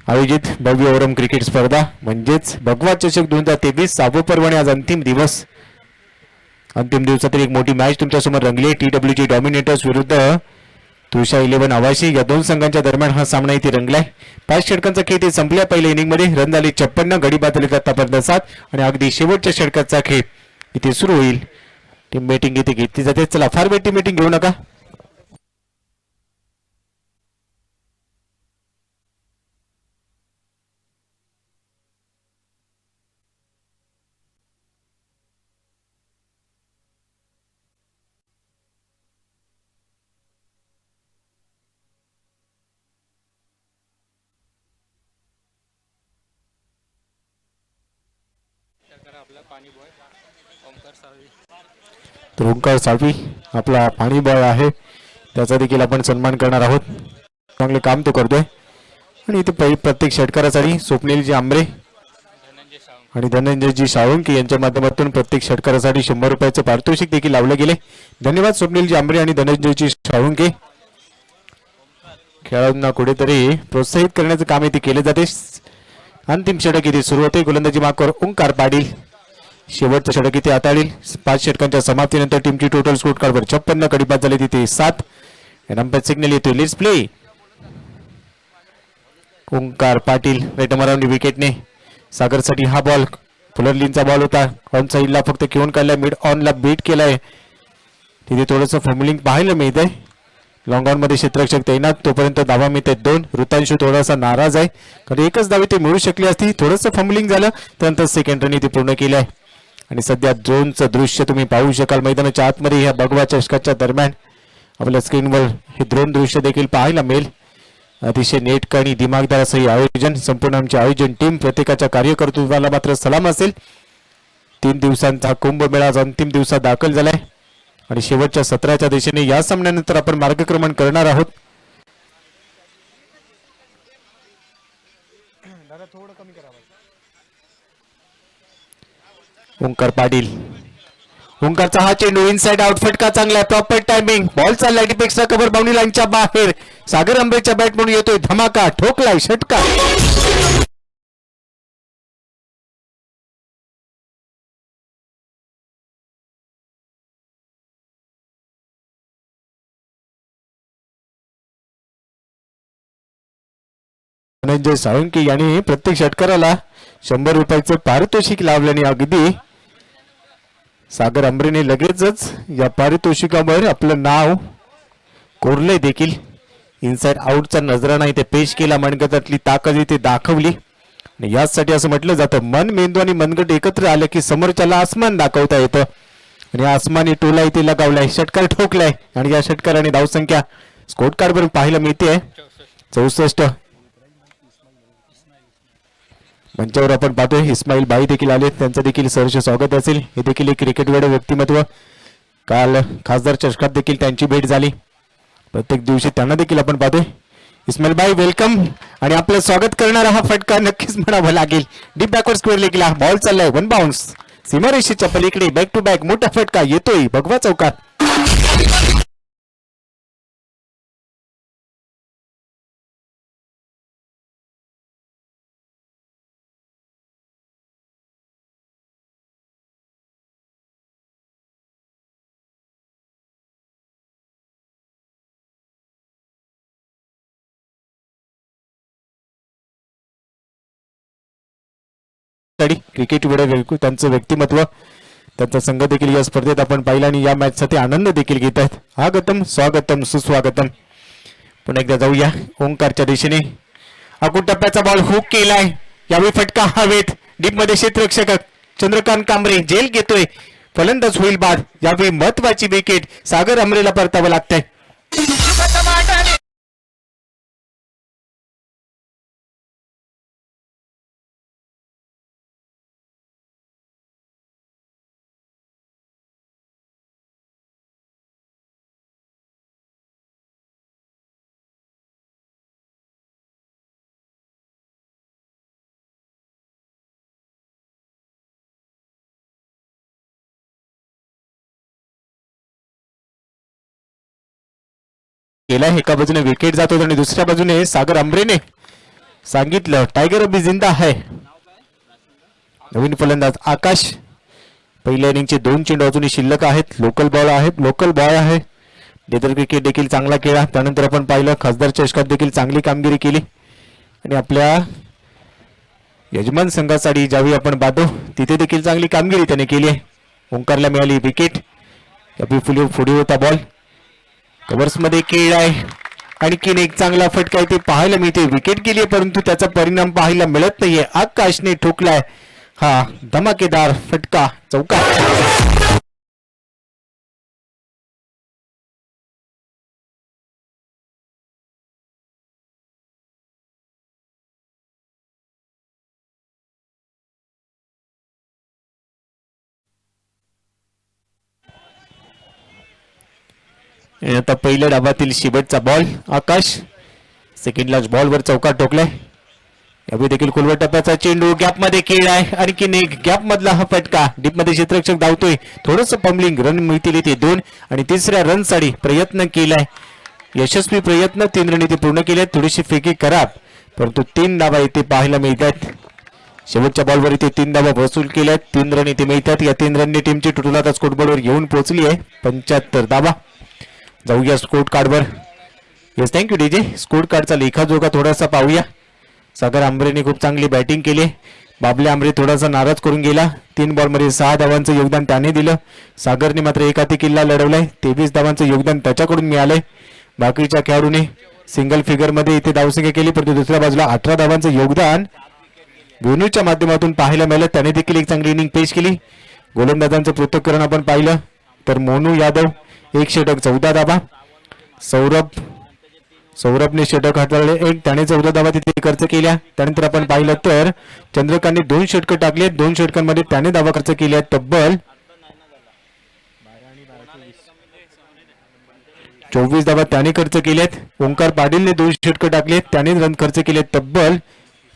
आयोजित भव्य ओरम क्रिकेट स्पर्धा म्हणजेच भगवा चषक 2023 6वं पर्व आणि आज अंतिम दिवस. अंतिम दिवसातील एक मोठी मॅच तुमच्यासमोर रंगली. TWG डॉमिनेटर्स विरुद्ध तुषा 11 आवाशी या 2 संघांच्या दरम्यान हा सामना इथे रंगलाय. 5 षटकांचा खेळ इथे संपल्या. पहिल्या इनिंगमध्ये रन झाले 56, गडी बाद झाले आतापर्यंत 7 आणि अगदी शेवटच्या षटकाचा खेळ इथे सुरू होईल. टीम मीटिंग इथे घेतली जाते. चला फार वेळ टीम मीटिंग घेऊ नका. तर ओंकार साळवी आपला पाणी बॉय आहे, त्याचा देखील आपण सन्मान करणार आहोत. चांगले काम तो करतोय. आणि इथे प्रत्येक षटकारासाठी स्वप्नीलजी आंबरे आणि धनंजयजी साळुंके यांच्या माध्यमातून प्रत्येक षटकारासाठी 100 रुपयाचं पारितोषिक देखील लावले गेले. धन्यवाद स्वप्नीलजी आंबरे आणि धनंजयजी साळुंके. खेळाडूंना कुठेतरी प्रोत्साहित करण्याचं काम इथे केले जाते. अंतिम षटक इथे सुरू होते. गोलंदाजी मार्कवर ओंकार पाटील. शेवटचं षटक इथे हाताळील. 5 षटकांच्या समाप्तीनंतर टीमची टोटल स्कोर कार्डवर 56, गडी बाद झाले तिथे 7. अंपायर सिग्नल येतोय let's play. Omkar Patil right around विकेटने. सागरसाठी हा बॉल फुलरलीनचा बॉल होता. ऑन साईडला फक्त घेऊन काढलाय. मिड ऑनला बीट केलाय. तिथे थोडंसं फॉर्म्युलिंग पाहायला मिळतंय. लॉंग ऑन मध्ये क्षेत्ररक्षक तैनात. तोपर्यंत धावा मिळते 2. ऋतांशू थोडासा नाराज आहे, कारण एकच धावी ते मिळू शकली असती. थोडंसं फॉर्म्युलिंग झालं, त्यानंतर सेकंड रन ते पूर्ण केले आहे. आणि सध्या ड्रोनचं दृश्य तुम्ही पाहू शकाल मैदानाच्या आतमध्ये. ह्या भगवा चषकाच्या दरम्यान आपल्या स्क्रीनवर हे ड्रोन दृश्य देखील पाहायला मिळेल. अतिशय नेटकं आणि दिमागदार असं हे आयोजन. संपूर्ण आमची आयोजन टीम प्रत्येकाच्या कार्यकर्तृत्वाला मात्र सलाम असेल. 3 दिवसांचा कुंभमेळा आज अंतिम दिवसात दाखल झालाय आणि शेवटच्या सत्राच्या दिशेने या सामन्यानंतर आपण मार्गक्रमण करणार आहोत. ओंकार पाटील. ओंकारचा हा चेंडू इनसाइड आउट. फटका चांगला आहे. Proper timing. बॉल चाललाय डिपेक्सचा कव्हर बाउंड्री लाईनच्या बाहेर. सागर आंबेच्या बॅट म्हणून येतोय धमाका. ठोकलाय षटका. धनंजय साळुंके यांनी प्रत्येक षटकाराला 100 रुपयाचं पारितोषिक लावल्याने अगदी सागर आंबरेने लगेचच या पारितोषिकावर आपलं नाव कोरले देखील. इनसाइड आउटचा नजराणा इथे पेश केला. मनगटातली ताकद इथे दाखवली. आणि यासाठी असं म्हटलं जातं मन, मेंदू आणि मनगट एकत्र आले की समोरच्याला आसमान दाखवता येतं. आणि आसमानी टोला इथे लगावलाय. षटकार ठोकलाय आणि या षटकाराने धावसंख्या स्कोर कार्डवर पाहायला मिळते 64. मंचावर आपण पाहतोय इस्माईल बाई देखील आले. त्यांचं देखील सहर्ष स्वागत असेल. हे देखील एक क्रिकेटवेड व्यक्तिमत्व. काल खासदार चषकात देखील त्यांची भेट झाली. प्रत्येक दिवशी त्यांना देखील आपण पाहतोय. इस्माईल भाई वेलकम. आणि आपलं स्वागत करणारा हा फटका नक्कीच म्हणावा लागेल. डीप बॅकवर्ड स्क्वेअर लेगला बॉल चाललाय, वन बाउन्स सीमारेषेच्या पलीकडे. बॅक टू बॅक मोठा फटका येतोय भगवा चौकात. क्रिकेट वेळ त्यांचं व्यक्तिमत्व, त्यांचा संघ देखील या स्पर्धेत आपण पाहिला आणि या मॅच साठी आनंद देखील घेत आहेत. आगतम स्वागतम सुस्वागतम. पुन्हा एकदा जाऊया ओंकारच्या दिशेने. अकुट टप्प्याचा बॉल हुक केलाय, यावेळी फटका हवेत. डीप मध्ये क्षेत्ररक्षक चंद्रकांत कांबरे जेल घेतोय, फलंदाज होईल बाद. यावेळी महत्वाची विकेट सागर अमरेला परतावं लागतंय. केला एका बाजूने विकेट जातो आणि दुसऱ्या बाजूने सागर अमरेने सांगितलं टायगर अभी जिंदा है. नवीन फलंदाज आकाश. पहिल्या इनिंगचे 2 चेंडू अजूनही शिल्लक आहेत. लोकल बॉल आहे. डेदर क्रिकेट देखील चांगला खेळा. त्यानंतर आपण पाहिलं खासदार चषकात देखील चांगली कामगिरी केली आणि आपल्या यजमान संघासाठी ज्यावेळी आपण पाहतो तिथे देखील चांगली कामगिरी त्याने केली आहे. ओंकारला मिळाली विकेट. पुढे होता बॉल कव्हर्स मध्ये खेळलाय. आणखीन एक चांगला फटका इथे पाहायला मिळते. विकेट गेली परंतु त्याचा परिणाम पाहायला मिळत नाहीये. आकाशने ठोकलाय हा धमाकेदार फटका चौकात. आता पहिल्या डावातील शेवटचा बॉल आकाश सेकंड लास्ट बॉलवर चौकात टोकलाय. यावेळी देखील खोलवर टप्प्याचा चेंडू गॅप मध्ये खेळलाय. आणखीन एक गॅप मधला हा फटका. डीप मध्ये क्षेत्ररक्षक धावतोय, थोडंसं पम्बलिंग रन मिळतील इथे 2 आणि तिसऱ्या रन साठी प्रयत्न केलाय. यशस्वी प्रयत्न 3 रन इथे पूर्ण केले. थोडीशी फेकी खराब परंतु 3 धावा इथे पाहायला मिळतात. शेवटच्या बॉलवर इथे 3 धावा वसूल केल्यात. 3 रन इथे मिळतात. या 3 रनने टीमची टोटल आता स्कोरबोर्डवर येऊन पोहोचली आहे 75 धावा. जाऊया स्कोर कार्डवर. Yes thank you DJ. स्कोर कार्डचा लेखाजोखा थोडासा पाहूया. सागर आंबरेने खूप चांगली बॅटिंग केली. बाबले आंबरे थोडासा नाराज करून गेला. 3 बॉलमध्ये 6 धावांचं योगदान त्याने दिलं. सागरने मात्र एक हाती किल्ला लढवलाय. 23 धावांचं योगदान त्याच्याकडून मिळालंय. बाकीच्या खेळाडूने सिंगल फिगरमध्ये इथे धावसंख्या केली परंतु दुसऱ्या बाजूला 18 धावांचं योगदान वेणूच्या माध्यमातून पाहायला मिळालं. त्याने देखील एक चांगली इनिंग पेश केली. गोलंदाजांचं पृथक्करण आपण पाहिलं तर मोनू यादव 1 षटक 14 धावा. सौरभने षटक हाताळले एक, त्याने 14 धावा तिथे खर्च केल्या. त्यानंतर आपण पाहिलं तर चंद्रकांतने 2 षटकं टाकली. 2 षटकांमध्ये त्याने धावा खर्च केल्या तब्बल 24 धावा त्याने खर्च केल्यात. ओंकार पाटीलने 2 षटकं टाकले, त्याने रन खर्च केले तब्बल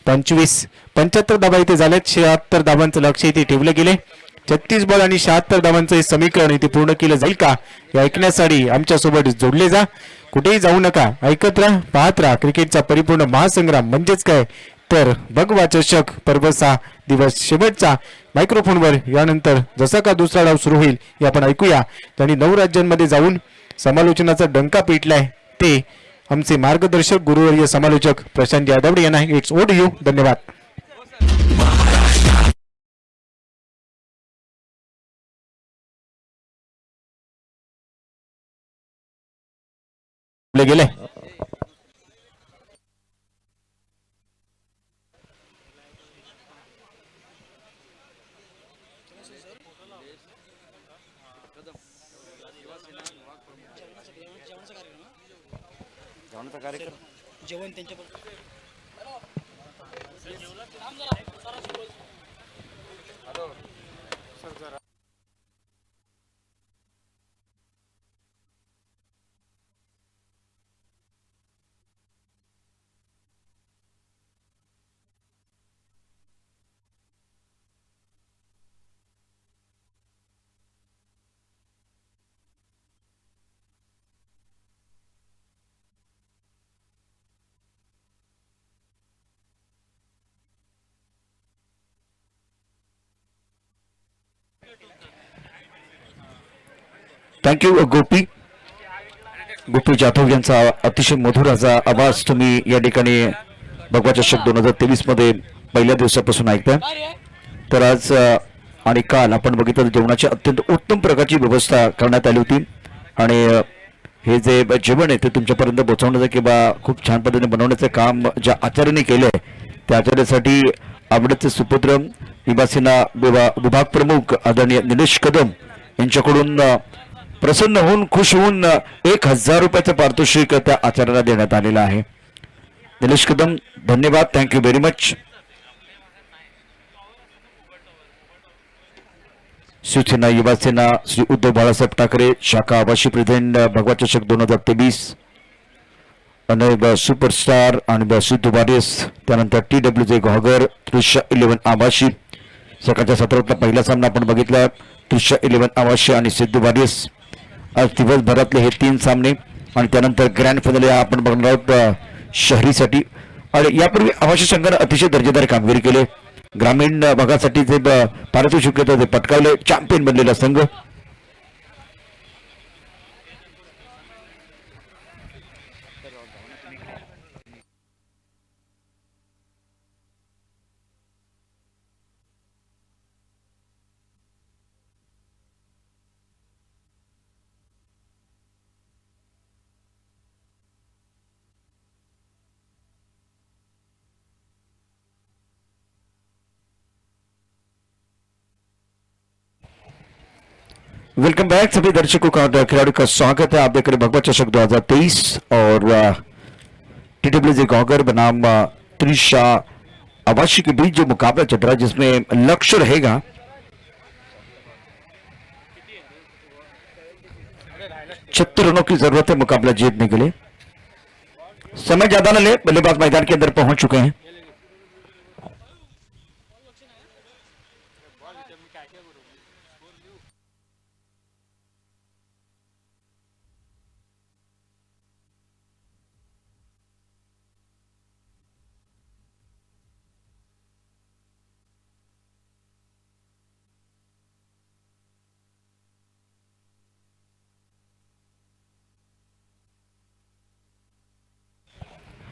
75 धावा इथे झाल्यात. 76 धावांचं लक्ष इथे ठेवलं गेले. 36 बॉल आणि 76 धावांचं हे समीकरण इथे पूर्ण केलं जाईल का हे ऐकण्यासाठी आमच्या सोबत जोडले जा. कुठेही जाऊ नका, ऐकत राहा, पाहत राहा. क्रिकेटचा परिपूर्ण महासंग्राम म्हणजेच काय तर भगवा चषक पर्व 6 दिवस शेवटचा मायक्रोफोनवर. यानंतर जसा का दुसरा डाव सुरू होईल हे आपण ऐकूया. त्यांनी 9 राज्यांमध्ये जाऊन समालोचनाचा डंका पिटलाय ते आमचे मार्गदर्शक गुरुवर्य समालोचक प्रशांत यादव यांना. इट्स ओड यू. धन्यवाद. गेले जेवण त्यांच्या थँक्यू गोपी गोपी जाधव यांचा अतिशय मधुर असा आवाज तुम्ही या ठिकाणी भगवा चषक 2023 मध्ये पहिल्या दिवसापासून ऐकताय. तर आज आणि काल आपण बघितलं जेवणाची अत्यंत उत्तम प्रकारची व्यवस्था करण्यात आली होती आणि हे जे जेवण आहे ते तुमच्यापर्यंत पोहोचवण्याचं किंवा खूप छान पद्धतीने बनवण्याचं काम ज्या आचार्याने केलं आहे त्या आचार्यासाठी आवडचे सुपुत्र निवासीना विभाग प्रमुख आदरणीय निलेश कदम यांच्याकडून प्रसन्न होऊन खुश होऊन 1000 रुपयाचं पारितोषिक त्या आचार्याला देण्यात आलेलं आहे. निलेश कदम धन्यवाद, thank you very much. Shivsena Yuvasena Shri Uddhav Balasaheb Thackeray शाखा आवाशी प्रेझेंट भगवा चषक 2023 आणि सुपरस्टार आणि सिद्धू वारियस त्यानंतर TWJ घॉगर त्रिशा 11 आवाशी सकाळच्या सत्रातला पहिला सामना आपण बघितला. त्रिशा 11 आवाशी आणि सिद्धू वारियस आज दिवसभरातले हे 3 सामने आणि त्यानंतर ग्रँड फायनल आपण बघणार आहोत शहरीसाठी. आणि यापूर्वी आवाशी संघाने अतिशय दर्जेदार कामगिरी केली. ग्रामीण भागासाठी जे पारितोषिक ते पटकावले चॅम्पियन बनलेला संघ. वेलकम बैक सभी दर्शकों का खिलाड़ियों का स्वागत है. आप देख रहे भगवा चषक 2023 और TWJ घॉगर बनाम त्रिशा आवाशी के बीच जो मुकाबला चल रहा है जिसमें लक्ष्य रहेगा 76 रनों की जरूरत है मुकाबला जीतने के लिए. समय ज्यादा न ले, बल्लेबाज मैदान के अंदर पहुंच चुके हैं.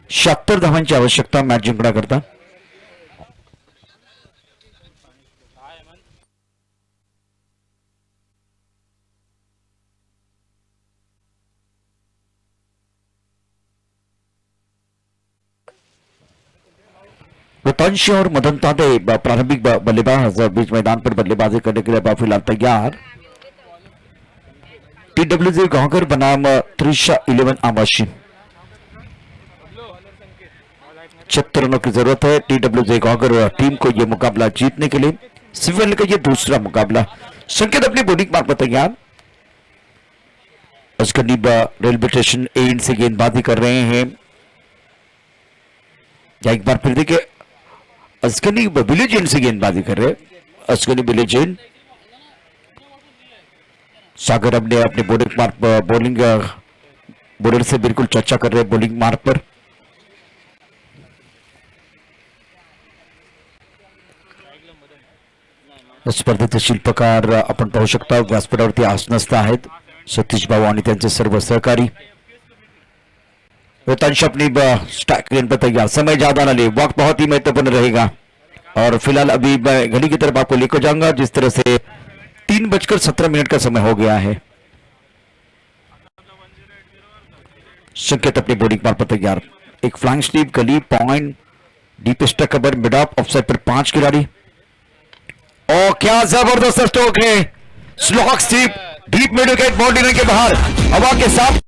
शहात्तर धावांची आवश्यकता मॅच जिंकण्याकरता. रुतांशी और मदन तादे प्रारंभिक बल्लेबाज बीच मैदान पर बल्लेबाजी करने के लिए फिलहाल तैयार. TWJ घॉगर बनाम त्रिशा 11 आवाशी 76 रनों की जरूरत है TWJ घॉगर टीम को यह मुकाबला जीतने के लिए. सिविल का यह दूसरा मुकाबला. संकेत अपनी बॉलिंग मार्ग पर तैयार. अस्कनीब रेलवे स्टेशन एंड से गेंदबाजी कर रहे हैं. या एक बार फिर देखिए अस्कनीब विलेज एंड से गेंदबाजी कर रहे हैं. अस्कनीब विलेज एंड सागर अपने अपने बॉलिंग बॉलर से बिल्कुल चर्चा कर रहे हैं बॉलिंग मार्ग पर. स्पर्धेचे शिल्पकार आपण पाहू शकता व्यासपीठावरती आसनस्थ आहेत सतीश भाऊ आणि त्यांचे सर्व सहकारी. रोतांश अपनी स्टैक पर तैयार. समय ज्यादा न ले, वक्त बहुत ही महत्वपूर्ण रहेगा. और फिलहाल अभी मैं घड़ी की तरफ आपको लेकर जाऊंगा जिस तरह से 3:17 का समय हो गया है. संकेत अपनी बॉलिंग पर तैयार. एक flying slip gully point deep स्टक कवर मिड ऑफ ऑफसाइड पर 5 खिलाड़ी. और क्या जबरदस्त स्ट्रोक है. Slog sweep deep mid wicket boundary के बाहर हवा के साथ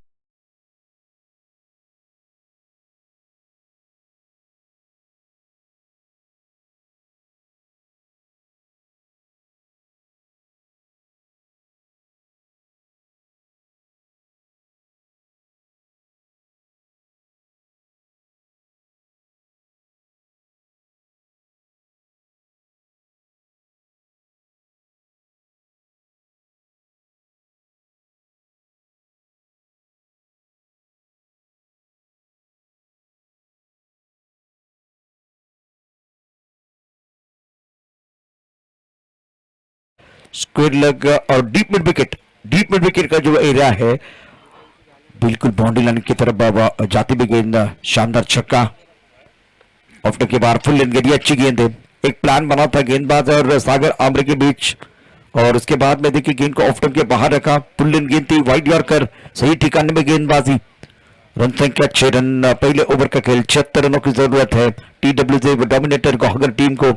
स्क्वेयर लेग और deep mid wicket deep mid wicket का जो एरिया है, बिल्कुल बाउंड्री लाइन की तरफ जाती भी गेंद, शानदार छक्का। ऑफ्टर के बाहर फुल लेन गेंद, अच्छी गेंद है। एक प्लान बना था गेंदबाज और सागर आमरे के बीच, और उसके बाद में देखिए गेंद को ऑफ्टर के बाहर रखा, फुल लेन गेंद थी, वाइड यॉर्कर, सही ठिकाने में गेंदबाजी। रन संख्या 6 रन, पहले ओवर का खेल, 76 रनों की जरूरत है TWJ डोमिनेटर गौहगर टीम को।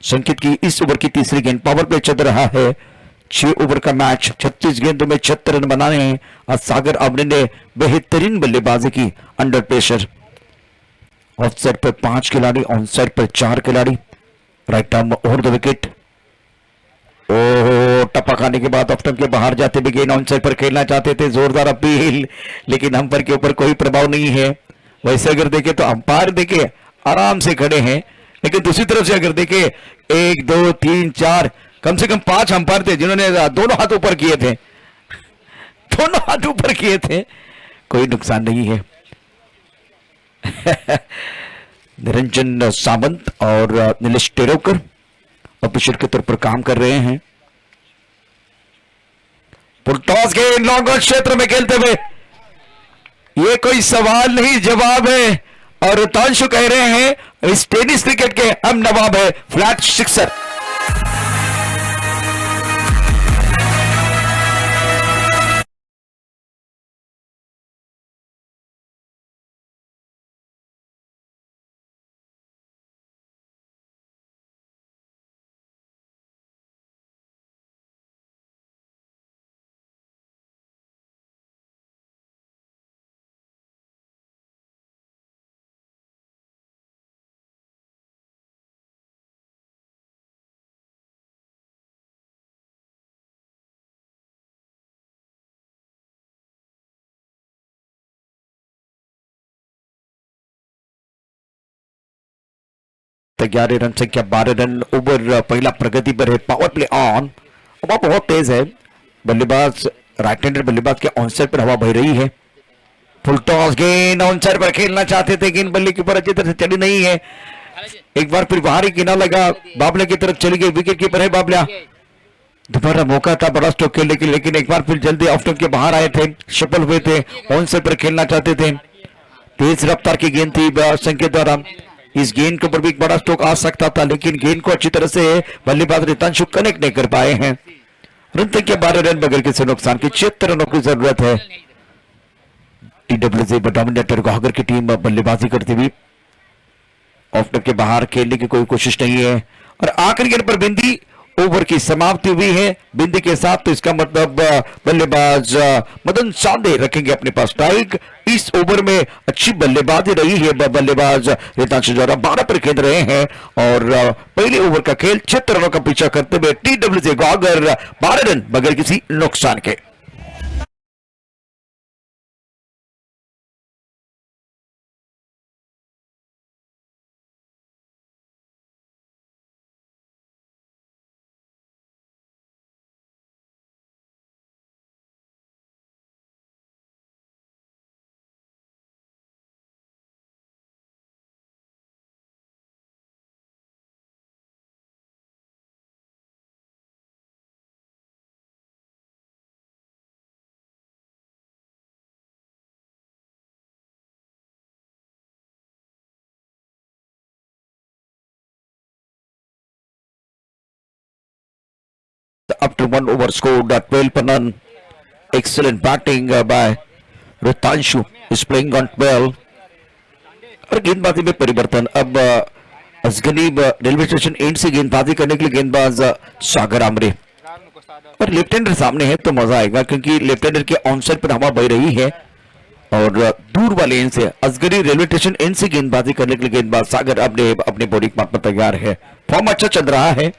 संकेत की इस ओवर की तीसरी गेंद, पावर प्ले चल रहा है, 6 ओवर का मैच, 36 गेंदों में 76 रन बनाने हैं। आज सागर आमरे ने बेहतरीन बल्लेबाजी की अंडर प्रेशर। ऑफ साइड पर 5 खिलाड़ी, ऑन साइड पर 4 खिलाड़ी, right arm over the wicket. ओह, टप्पा खाने के बाद ऑफ्टन के बाहर जाते भी गेंद, ऑन साइड पर खेलना चाहते थे, जोरदार अपील, लेकिन अंपायर के ऊपर कोई प्रभाव नहीं है। वैसे अगर देखे तो अंपायर देखे आराम से खड़े हैं, लेकिन दूसरी तरफ से अगर देखे 1 2 3 4 कम से कम 5 अंपायर थे जिन्होंने दोनों हाथ ऊपर किए थे, दोनों हाथ ऊपर किए थे। कोई नुकसान नहीं है। निरंजन सावंत और नीलेश टेरोकर ऑफिशियल के तौर पर काम कर रहे हैं। टॉस गेंद लॉन्ग ऑन क्षेत्र में खेलते हुए, ये कोई सवाल नहीं जवाब है, और तांशु कह रहे हैं इस टेनिस क्रिकेट के हम नवाब है, फ्लैट सिक्सर। ग्यारह रन संख्या 12 रन, ओवर पहला प्रगति पर है, पावर प्ले ऑन। हवा बहुत तेज है, बल्लेबाज राइट हैंडर बल्लेबाज के ऑन साइड पर हवा बह रही है। फुल टॉस गेंद, ऑन साइड पर खेलना चाहते थे, गेंद बल्ले के ऊपर अच्छी तरह से चली नहीं है। एक बार फिर बाहरी किनारा लगा, बाबला की तरफ चली गई, विकेट कीपर है बाबला। दोबारा मौका था बड़ा स्ट्रोक खेलने के, लेकिन एक बार फिर जल्दी ऑफ स्टंप के बाहर आए थे, सफल हुए थे, ऑन साइड पर खेलना चाहते थे। तेज रफ्तार की गेंद थी संकेत द्वारा, इस गेंद के ऊपर भी एक बड़ा स्ट्रोक आ सकता था, लेकिन गेंद को अच्छी तरह से बल्लेबाज रितांशु कनेक्ट नहीं कर पाए हैं। रन संख्या 12 रन बगैर किसी नुकसान की, 76 रनों की जरूरत है। TWJ डोमिनेटर गौहगर की टीम बल्लेबाजी करती हुई, ऑफ के बाहर खेलने की कोई कोशिश नहीं है, और आखिरी गेंद पर बिंदी, ओवर की समाप्ति हुई है बिंदी के साथ, तो इसका मतलब बल्लेबाज मदन सांदे रखेंगे अपने पास स्ट्राइक। इस ओवर में अच्छी बल्लेबाजी रही है बल्लेबाज रितांशु द्वारा, 12 पर खेल रहे हैं, और पहले ओवर का खेल 76 रनों का पीछा करते हुए TWJ गौहगर 12 रन बगैर किसी नुकसान के। After one over scored, 12 per none. Excellent batting by Ritanshu is playing on 12. और गेंदबाजी में परिवर्तन, अब असगनी रेलवे स्टेशन एंड से गेंदबाजी करने के लिए गेंदबाज सागर आमरे, और लेफ्ट हैंडर सामने है तो मजा आएगा, क्योंकि लेफ्ट हैंडर के ऑन साइड पर हवा बह रही है, और दूर वाले एंड से असगरी रेलवे स्टेशन एंड से गेंदबाजी करने के लिए गेंदबाज सागर आमरे अपने बॉडी मार्क पर तैयार है। फॉर्म अच्छा चल रहा है,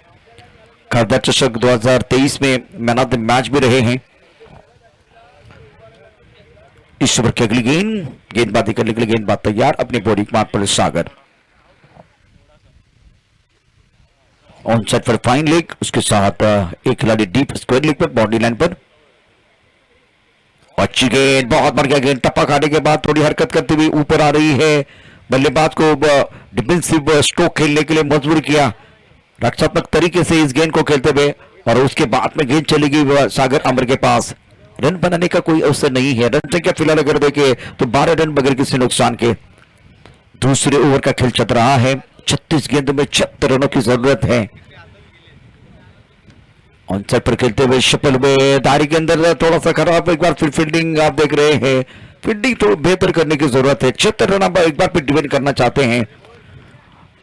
खारदा चषक 2023 में मैन ऑफ द मैच भी रहे हैं। इस ओवर की अगली गेंदबाजी करने के लिए गेंदबाज तैयार, अपनी body mark per Sagar. On side per fine leg, उसके साथ एक खिलाड़ी डीप स्क्वायर लेग पर, बाउंड्री लाइन पर। अच्छी गेंद, बहुत बढ़िया गेंद, टप्पा खाने के बाद थोड़ी हरकत करते हुए ऊपर आ रही है, बल्लेबाज को डिफेंसिव स्ट्रोक खेलने के लिए मजबूर किया रक्षात्मक तरीके से इस गेंद को खेलते हुए, और उसके बाद में गेंद चली गई सागर आमरे के पास। रन बनाने का कोई अवसर नहीं है। रन संख्या फिलहाल अगर देखें तो 12 रन बगैर किसी नुकसान के। दूसरे ओवर का खेल चल रहा है, 36 गेंदों में 76 रनों की जरूरत है। ऑन साइड पर खेलते हुए शपल में दारी के अंदर थोड़ा सा खराब, एक बार फिर फील्डिंग आप देख रहे हैं, फील्डिंग तो बेहतर करने की जरूरत है। 76 रन आप एक बार फिर डिफेंड करना चाहते हैं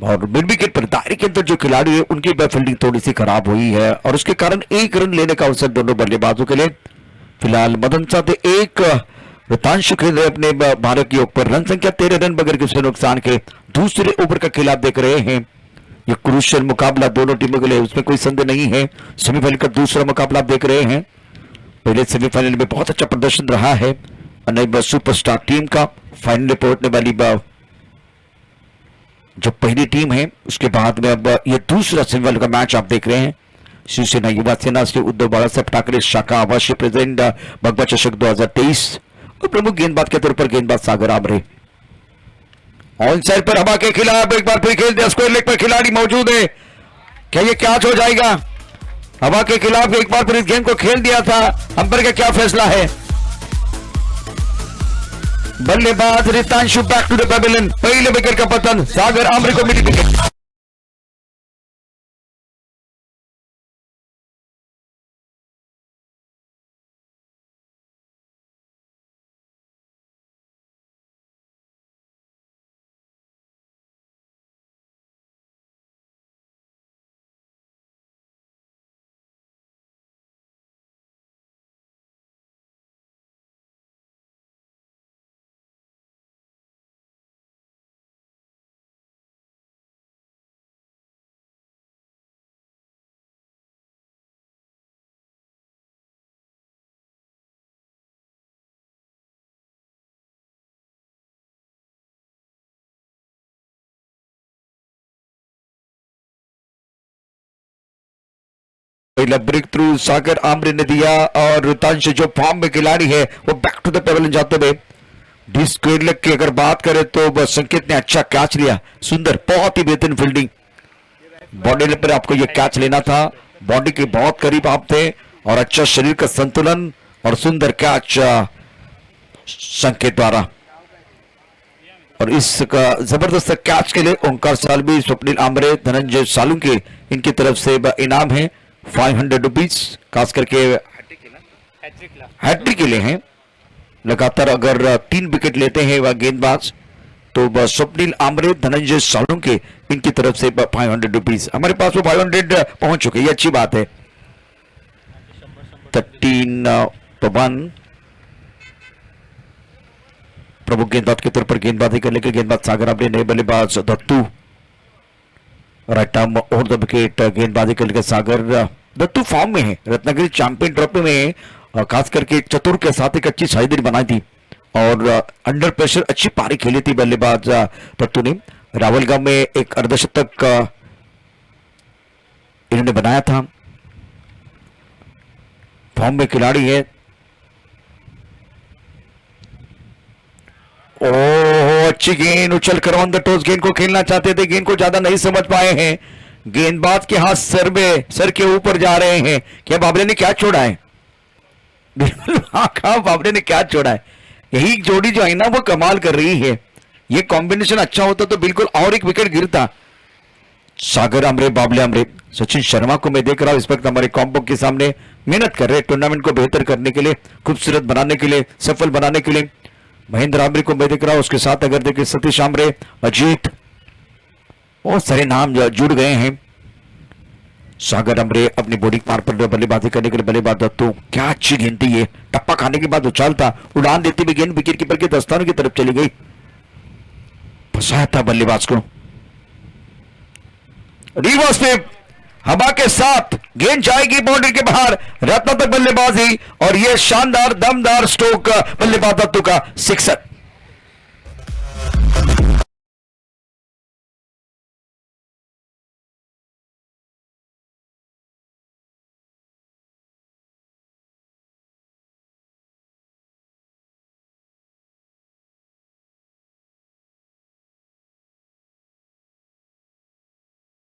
और मिड विकेट पर दारी के अंदर जो खिलाड़ी है उनकी फील्डिंग थोड़ी सी खराब हुई है और उसके कारण एक रन लेने का अवसर दोनों बल्लेबाजों के लिए। फिलहाल मदन साथे एक, रितांशु खेल रहे अपने भारत की ओर पर। रन संख्या 13 रन बगैर किसी नुकसान के। दूसरे ओवर का खेल आप देख रहे हैं, ये क्रूशियल मुकाबला दोनों टीमों के लिए, उसमें कोई संदेह नहीं है। सेमीफाइनल का दूसरा मुकाबला आप देख रहे हैं। पहले सेमीफाइनल में बहुत अच्छा प्रदर्शन रहा है नई सुपरस्टार टीम का। फाइनल में पहुंचने वाली जो पहली टीम है, उसके बाद में अब ये दूसरा सेमीफाइनल का मैच आप देख रहे हैं। शिवसेना युवा सेना से उद्धव बाळासाहेब ठाकरे शाखा आवासीय प्रेसिडेंट भगवा चषक 2023 और प्रमुख गेंदबाज के तौर पर गेंदबाज सागर आमरे। ऑन साइड पर हवा के खिलाफ एक बार फिर खेल दिया, स्क्वायर लेग पर खिलाड़ी मौजूद है, क्या ये कैच हो जाएगा? हवा के खिलाफ एक बार फिर इस गेंद को खेल दिया था, अंपायर का क्या फैसला है? बल्लेबाज Ritanshu back to the pavilion, पहले विकेट का पतन, सागर आमरे को मिली विकेट। पहला ब्रेक थ्रू सागर आमरे ने दिया और रितांशु जो फॉर्म में खिलाड़ी है वो बैक टू द पेविलियन जाते हुए। डी स्क्वायर लेग की अगर बात करें तो संकेत ने अच्छा कैच लिया, सुंदर, बहुत ही बेहतरीन फील्डिंग। बॉडी पर आपको ये कैच लेना था, बॉडी के बहुत करीब आप थे और अच्छा शरीर का संतुलन और सुंदर कैच संकेत द्वारा। और इसका जबरदस्त कैच के लिए ओंकार सालवी, स्वप्निल आमरे, धनंजय सालुंके इनकी तरफ से इनाम है 500 रुपीज, खास करके हैट्रिक के लिए हैं। लगातार अगर 3 विकेट लेते हैं वह गेंदबाज तो स्वप्निल आमरे, धनंजय सालुंके इनकी तरफ से 500 रुपीज। हमारे पास वो 500 पहुंच चुके, ये अच्छी बात है। 13-1 प्रमुख गेंदबाज के तौर पर गेंदबाजी करने के गेंदबाज सागर आमरे, नए बल्लेबाज दत्तू, राइट आर्म और द विकेट गेंदबाजी करने के सागर दत्तू फॉर्म में है। रत्नागिरी चैंपियन ट्रॉफी में खास करके चतुर के साथ एक अच्छी साझेदारी बनाई थी और अंडर प्रेशर अच्छी पारी खेली थी बल्लेबाज दत्तू ने। रावलगांव में एक अर्धशतक इन्होंने बनाया था। फॉर्म में खिलाड़ी है। ओह, अच्छी गेंद उछल कर ऑन द टोस, गेंद को खेलना चाहते थे, गेंद को ज्यादा नहीं समझ पाए हैं। गेंदबाज के हाथ सर के ऊपर जा रहे हैं। क्या बाबरे ने क्या छोड़ा है? बिल्कुल हाँ, कहा बाबरे ने क्या छोड़ा है। यही जोड़ी जो है ना वो कमाल कर रही है। ये कॉम्बिनेशन अच्छा होता तो बिल्कुल और एक विकेट गिरता। सागर आमरे, बाबले आमरे, सचिन शर्मा को मैं देख रहा हूं इस वक्त हमारे कॉम्बो के सामने मेहनत कर रहे हैं टूर्नामेंट को बेहतर करने के लिए, खूबसूरत बनाने के लिए, सफल बनाने के लिए। महेंद्र आमरे को मैं देख रहा हूं, उसके साथ अगर देखें सतीश आमरे, अजीत, बहुत सारे नाम जुड़ गए हैं। सागर आमरे अपनी बॉडी मार पर बल्लेबाजी करने के लिए बल्लेबाज दत्तू, क्या अच्छी गेंद थी ये, टप्पा खाने के बाद उछालता, उड़ान देती हुई गेंद विकेट कीपर के दस्तानों की तरफ चली गई, फंसाया था बल्लेबाज को। रिवर्स में हवा के साथ गेंद जाएगी बाउंड्री के बाहर, रत्नात्मक बल्लेबाजी और यह शानदार दमदार स्ट्रोक बल्लेबाज दत्तू का सिक्सर।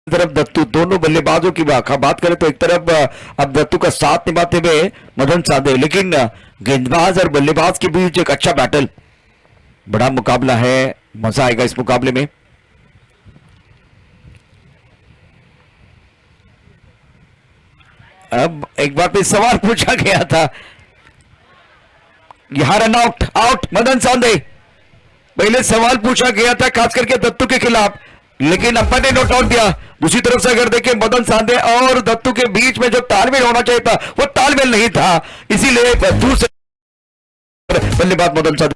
तरफ दत्तू, दोनों बल्लेबाजों की बात करें तो एक तरफ अब दत्तू का साथ निभाते हुए मदन साधे, लेकिन गेंदबाज और बल्लेबाज के बीच एक अच्छा बैटल, बड़ा मुकाबला है, मजा आएगा इस मुकाबले में। अब एक बार फिर सवाल पूछा गया था, यहां रन आउट, आउट मदन सांधे। पहले सवाल पूछा गया था खास करके दत्तू के खिलाफ, लेकिन अंपायर ने नोट आउट दिया। दूसरी तरफ से अगर देखें मदन सांधे और दत्तू के बीच में जो तालमेल होना चाहिए था वो तालमेल नहीं था, इसीलिए दूर से बल्लेबाज मदन सांधे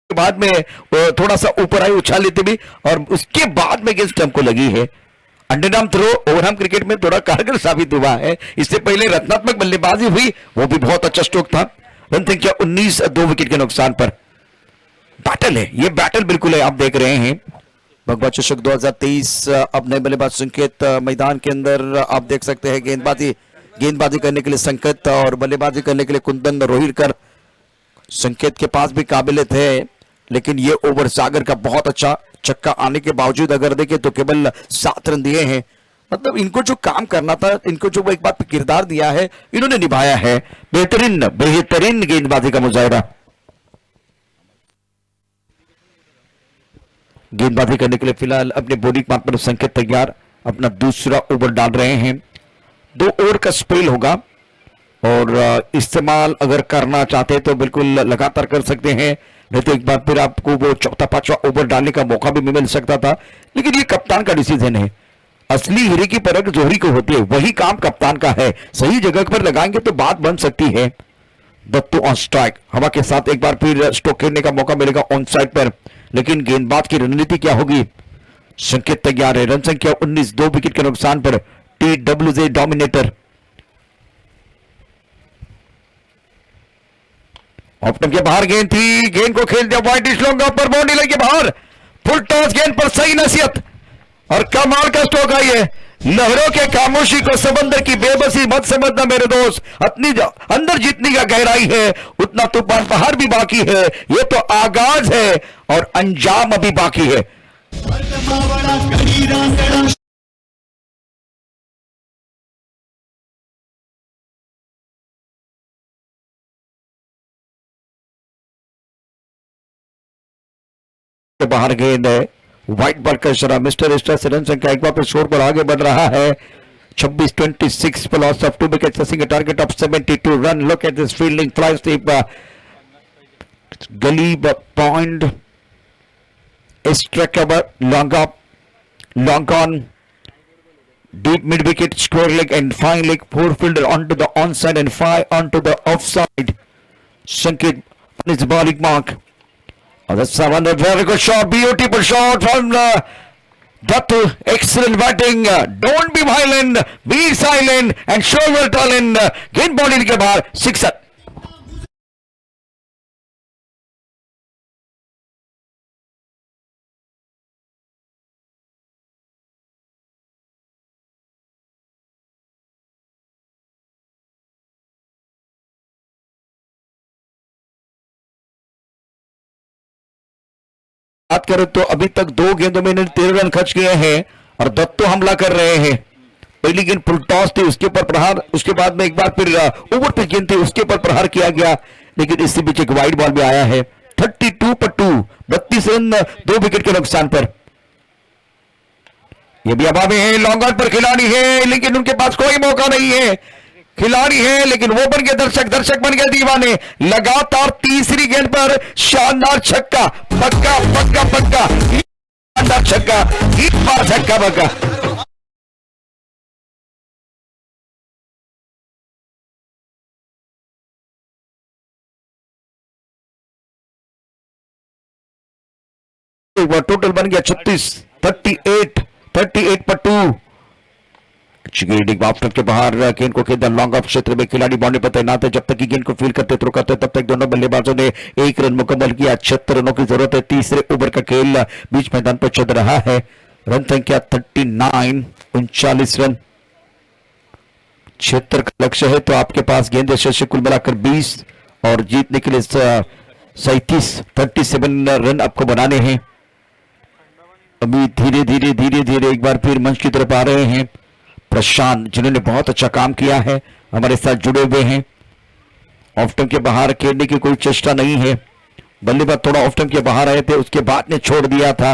के बाद में वो थोड़ा सा ऊपर आई उछाल लेते भी, और उसके बाद में गेंद स्टंप को लगी है। अंडरआर्म थ्रो ओवरआर्म क्रिकेट में थोड़ा कारगर साबित हुआ है। इससे पहले रत्नात्मक बल्लेबाजी हुई, वो भी बहुत अच्छा स्ट्रोक था। रन संख्या 19, 2 विकेट के नुकसान पर। बैटल है, ये बैटल बिल्कुल है, आप देख रहे हैं। भगवा चषक 2023 अब नए बल्लेबाज संकेत मैदान के अंदर आप देख सकते हैं। गेंदबाजी करने के लिए संकेत और बल्लेबाजी करने के लिए कुंदन रोहिलकर। संकेत के पास भी काबिलियत है, लेकिन ये ओवर सागर का बहुत अच्छा छक्का आने के बावजूद अगर देखें तो केवल 7 रन दिए हैं। मतलब इनको जो काम करना था, इनको जो एक बात किरदार दिया है, इन्होंने निभाया है। बेहतरीन गेंदबाजी का मुजाहिरा। गेंदबाजी करने के लिए फिलहाल अपने बॉलिंग पार्ट पर संकेत तैयार, अपना दूसरा ओवर डाल रहे हैं। 2 ओवर का स्पेल होगा और इस्तेमाल अगर करना चाहते हैं तो बिल्कुल लगातार कर सकते हैं, नहीं तो एक बार फिर आपको वो चौथा पांचवा ओवर डालने का मौका भी मिल सकता था। लेकिन ये कप्तान का डिसीजन है। असली हीरे की परख जोहरी को होती है, वही काम कप्तान का है। सही जगह पर लगाएंगे तो बात बन सकती है। दत्तू ऑन स्ट्राइक, हवा के साथ एक बार फिर स्ट्रोक खेलने का मौका मिलेगा ऑन साइड पर, लेकिन गेंदबाज की रणनीति क्या होगी। संकेत तैयार है। रन संख्या 19, 2 विकेट के नुकसान पर। TWJ dominator. ऑप्टम के बाहर गेंद थी, गेंद को खेल दिया वाइड लॉन्ग पर, बाउंड्री लगी बाहर। फुल टॉस गेंद पर सही नसीहत और कमाल का स्ट्रोक आई है। लहरों के खामोशी को समंदर की बेबसी मत समझना मेरे दोस्त, अपनी अंदर जितनी का गहराई है उतना तूफान बाहर भी बाकी है। ये तो आगाज है और अंजाम अभी बाकी है। बाहर गेंद है, व्हाइट बॉल का इशारा। मिस्टर स्टार से रन संख्या एक बार फिर शोर पर आगे बढ़ रहा है। 26-26 for loss of 2 wickets, chasing a target of 72 run. Look at this fielding, fly sweep, gully point, strike cover, long up, long on, deep mid wicket, square leg and fine leg, 4 fielder onto the onside and 5 onto the offside. Sanket on his bowling mark. Oh, that's a very good shot, beautiful shot from Dattu. Excellent batting. Don't be violent, be silent and show your talent. गेंद body के बाहर, sixer. बात करें तो अभी तक 2 गेंदों में इन्होंने 13 रन खर्च किए हैं और दत्तो हमला कर रहे हैं। पहली गेंद फुल टॉस थी, उसके ऊपर प्रहार, उसके बाद में एक बार फिर ओवर पे गेंद थी, उसके ऊपर प्रहार किया गया, लेकिन इसके बीच एक वाइड बॉल भी आया है। 32 पर 2, 32 रन 2 विकेट के नुकसान पर। ये भी अभावी है, लॉन्ग ऑन पर खिलाड़ी है लेकिन उनके पास कोई मौका नहीं है। खिलाड़ी है लेकिन वो बन गए दर्शक बन गए दीवाने। लगातार तीसरी गेंद पर शानदार छक्का, पक्का पक्का पक्का, शानदार छक्का, इस बार छक्का पक्का। एक बार टोटल बन गया 36, 38, 38 पर 2। अच्छी गेंद ऑफ के बाहर, गेंद को खेलता लॉन्ग ऑफ क्षेत्र में, खिलाड़ी बाउंड्री पर तैनात है। जब तक कि गेंद को फील करते थ्रो करते तब तक दोनों बल्लेबाजों ने 1 रन मुकम्मल किया। 76 रनों की जरूरत है। तीसरे ओवर का खेल बीच मैदान पर चल रहा है। रन संख्या 39, 39 रन। 76 का लक्ष्य है तो आपके पास गेंद शेष कुल मिलाकर 20 और जीतने के लिए 37 रन आपको बनाने हैं। अभी धीरे धीरे धीरे धीरे एक बार फिर मंच की तरफ आ रहे हैं प्रशांत, जिन्होंने बहुत अच्छा काम किया है, हमारे साथ जुड़े हुए हैं। ऑफ स्टंप के बाहर खेलने की कोई चेष्टा नहीं है। बल्लेबाज थोड़ा ऑफ स्टंप के बाहर आए थे, उसके बाद ने छोड़ दिया था।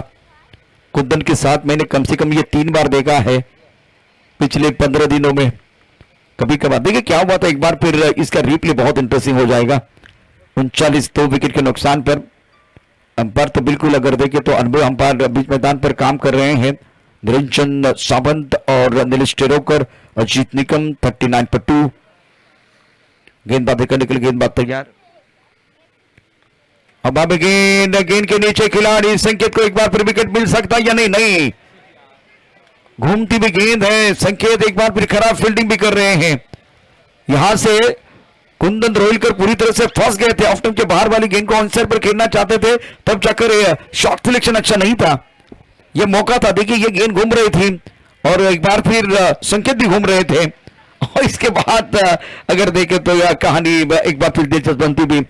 कुंदन के साथ मैंने कम से कम ये 3 बार देखा है पिछले 15 दिनों में। कभी कभार देखिए क्या हुआ था, एक बार फिर इसका रिप्ले बहुत इंटरेस्टिंग हो जाएगा। 39 2 विकेट के नुकसान पर अंपायर तो बिल्कुल अगर देखें तो अनुभव अंपायर बीच मैदान पर काम कर रहे हैं। निरंजन सावंत और नीलेश टेरोकर, अजीत निकम। 39 पर 2। गेंदबाजी करने के लिए गेंदबाज तैयार। अब गेंद के नीचे खिलाड़ी संकेत को एक बार फिर विकेट मिल सकता या नहीं? नहीं, घूमती हुई गेंद है। संकेत एक बार फिर खराब फील्डिंग भी कर रहे हैं। यहां से कुंदन रोहिलकर पूरी तरह से फंस गए थे। ऑफ स्टंप के बाहर वाली गेंद को ऑनसाइड पर खेलना चाहते थे, तब जाकर शॉट सिलेक्शन अच्छा नहीं था। यह मौका था। देखिए ये गेंद घूम रही थी और एक बार फिर संकेत भी घूम रहे थे और इसके बाद अगर देखें तो यह कहानी एक बार फिर दिलचस्प बनती भी।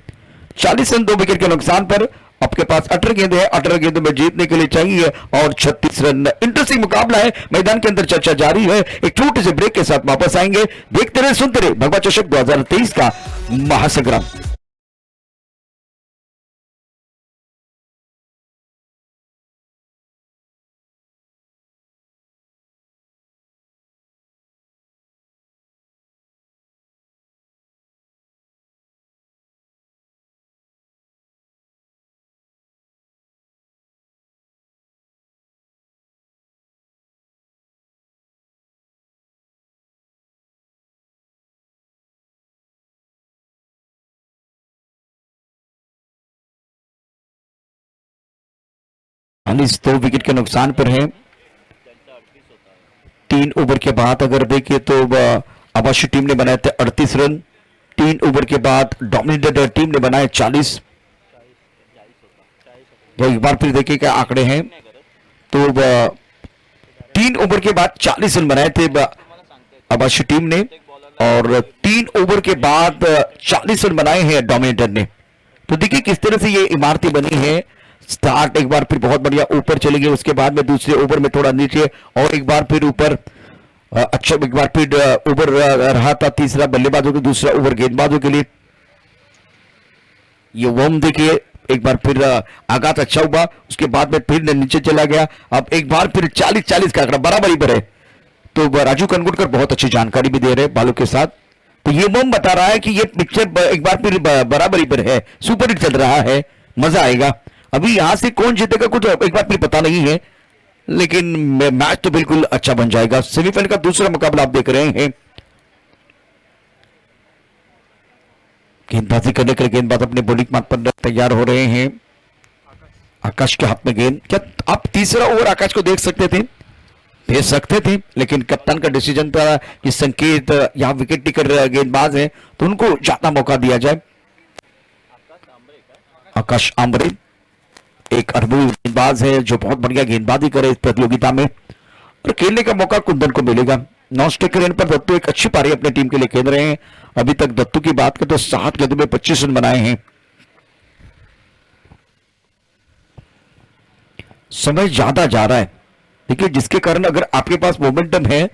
40 रन 2 विकेट के नुकसान पर आपके पास 18 गेंद है। 18 गेंदों में जीतने के लिए चाहिए और 36 रन। इंटरेस्टिंग मुकाबला है। मैदान के अंदर चर्चा जारी है। एक छोटे से ब्रेक के साथ वापस आएंगे। देखते रहे, सुनते रहे भगवा चषक 2023 का महासंग्राम। अनिस 2 विकेट के नुकसान पर है। 3 ओवर के बाद अगर देखिए तो आवाशी टीम ने बनाए थे 38 रन। 3 ओवर के बाद डोमिनेटेड टीम ने बनाए 40। तो एक बार फिर देखिए क्या आंकड़े हैं तो 3 ओवर के बाद 40 रन बनाए थे आवाशी टीम ने और 3 ओवर के बाद 40 रन बनाए हैं डोमिनेटर ने। तो देखिए किस तरह से ये इमारतें बनी है। स्टार्ट एक बार फिर बहुत बढ़िया ऊपर चले गए, उसके बाद में दूसरे ओवर में थोड़ा नीचे और एक बार फिर ऊपर। अच्छा एक बार फिर ओवर रहा था तीसरा बल्लेबाजों के, दूसरा ओवर गेंदबाजों के लिए। ये वॉर्म देखिए एक बार फिर आगाज अच्छा हुआ, उसके बाद में फिर नीचे चला गया। अब एक बार फिर 40-40 का आंकड़ा बराबरी पर है। तो राजू कनगुटकर बहुत अच्छी जानकारी भी दे रहे हैं बालों के साथ। तो ये वॉर्म बता रहा है कि ये पिक्चर एक बार फिर बराबरी पर है, सुपर हिट चल रहा है, मजा आएगा। अभी यहां से कौन जीतेगा कुछ एक बार फिर पता नहीं है, लेकिन मैच तो बिल्कुल अच्छा बन जाएगा। सेमीफाइनल का दूसरा मुकाबला आप देख रहे हैं। गेंदबाजी करने के लिए गेंदबाज अपने बॉलिंग मार्ग पर तैयार हो रहे हैं। आकाश के हाथ में गेंद। क्या आप तीसरा ओवर आकाश को देख सकते थे? भेज सकते थे, लेकिन कप्तान का डिसीजन था कि संकेत यहां विकेट टेकर गेंदबाज है तो उनको ज्यादा मौका दिया जाए। आकाश आंबरे एक अनुभवी गेंदबाज है जो बहुत बढ़िया गेंदबाजी करे इस प्रतियोगिता में और खेलने का मौका कुंदन को मिलेगा। नॉन स्ट्राइकर एंड पर दत्तू एक अच्छी पारी अपने टीम के लिए खेल रहे हैं। अभी तक दत्तू की बात करें तो 7 गेंदों में 25 रन बनाए हैं। समय ज्यादा जा रहा है, देखिए जिसके कारण अगर आपके पास मोमेंटम है,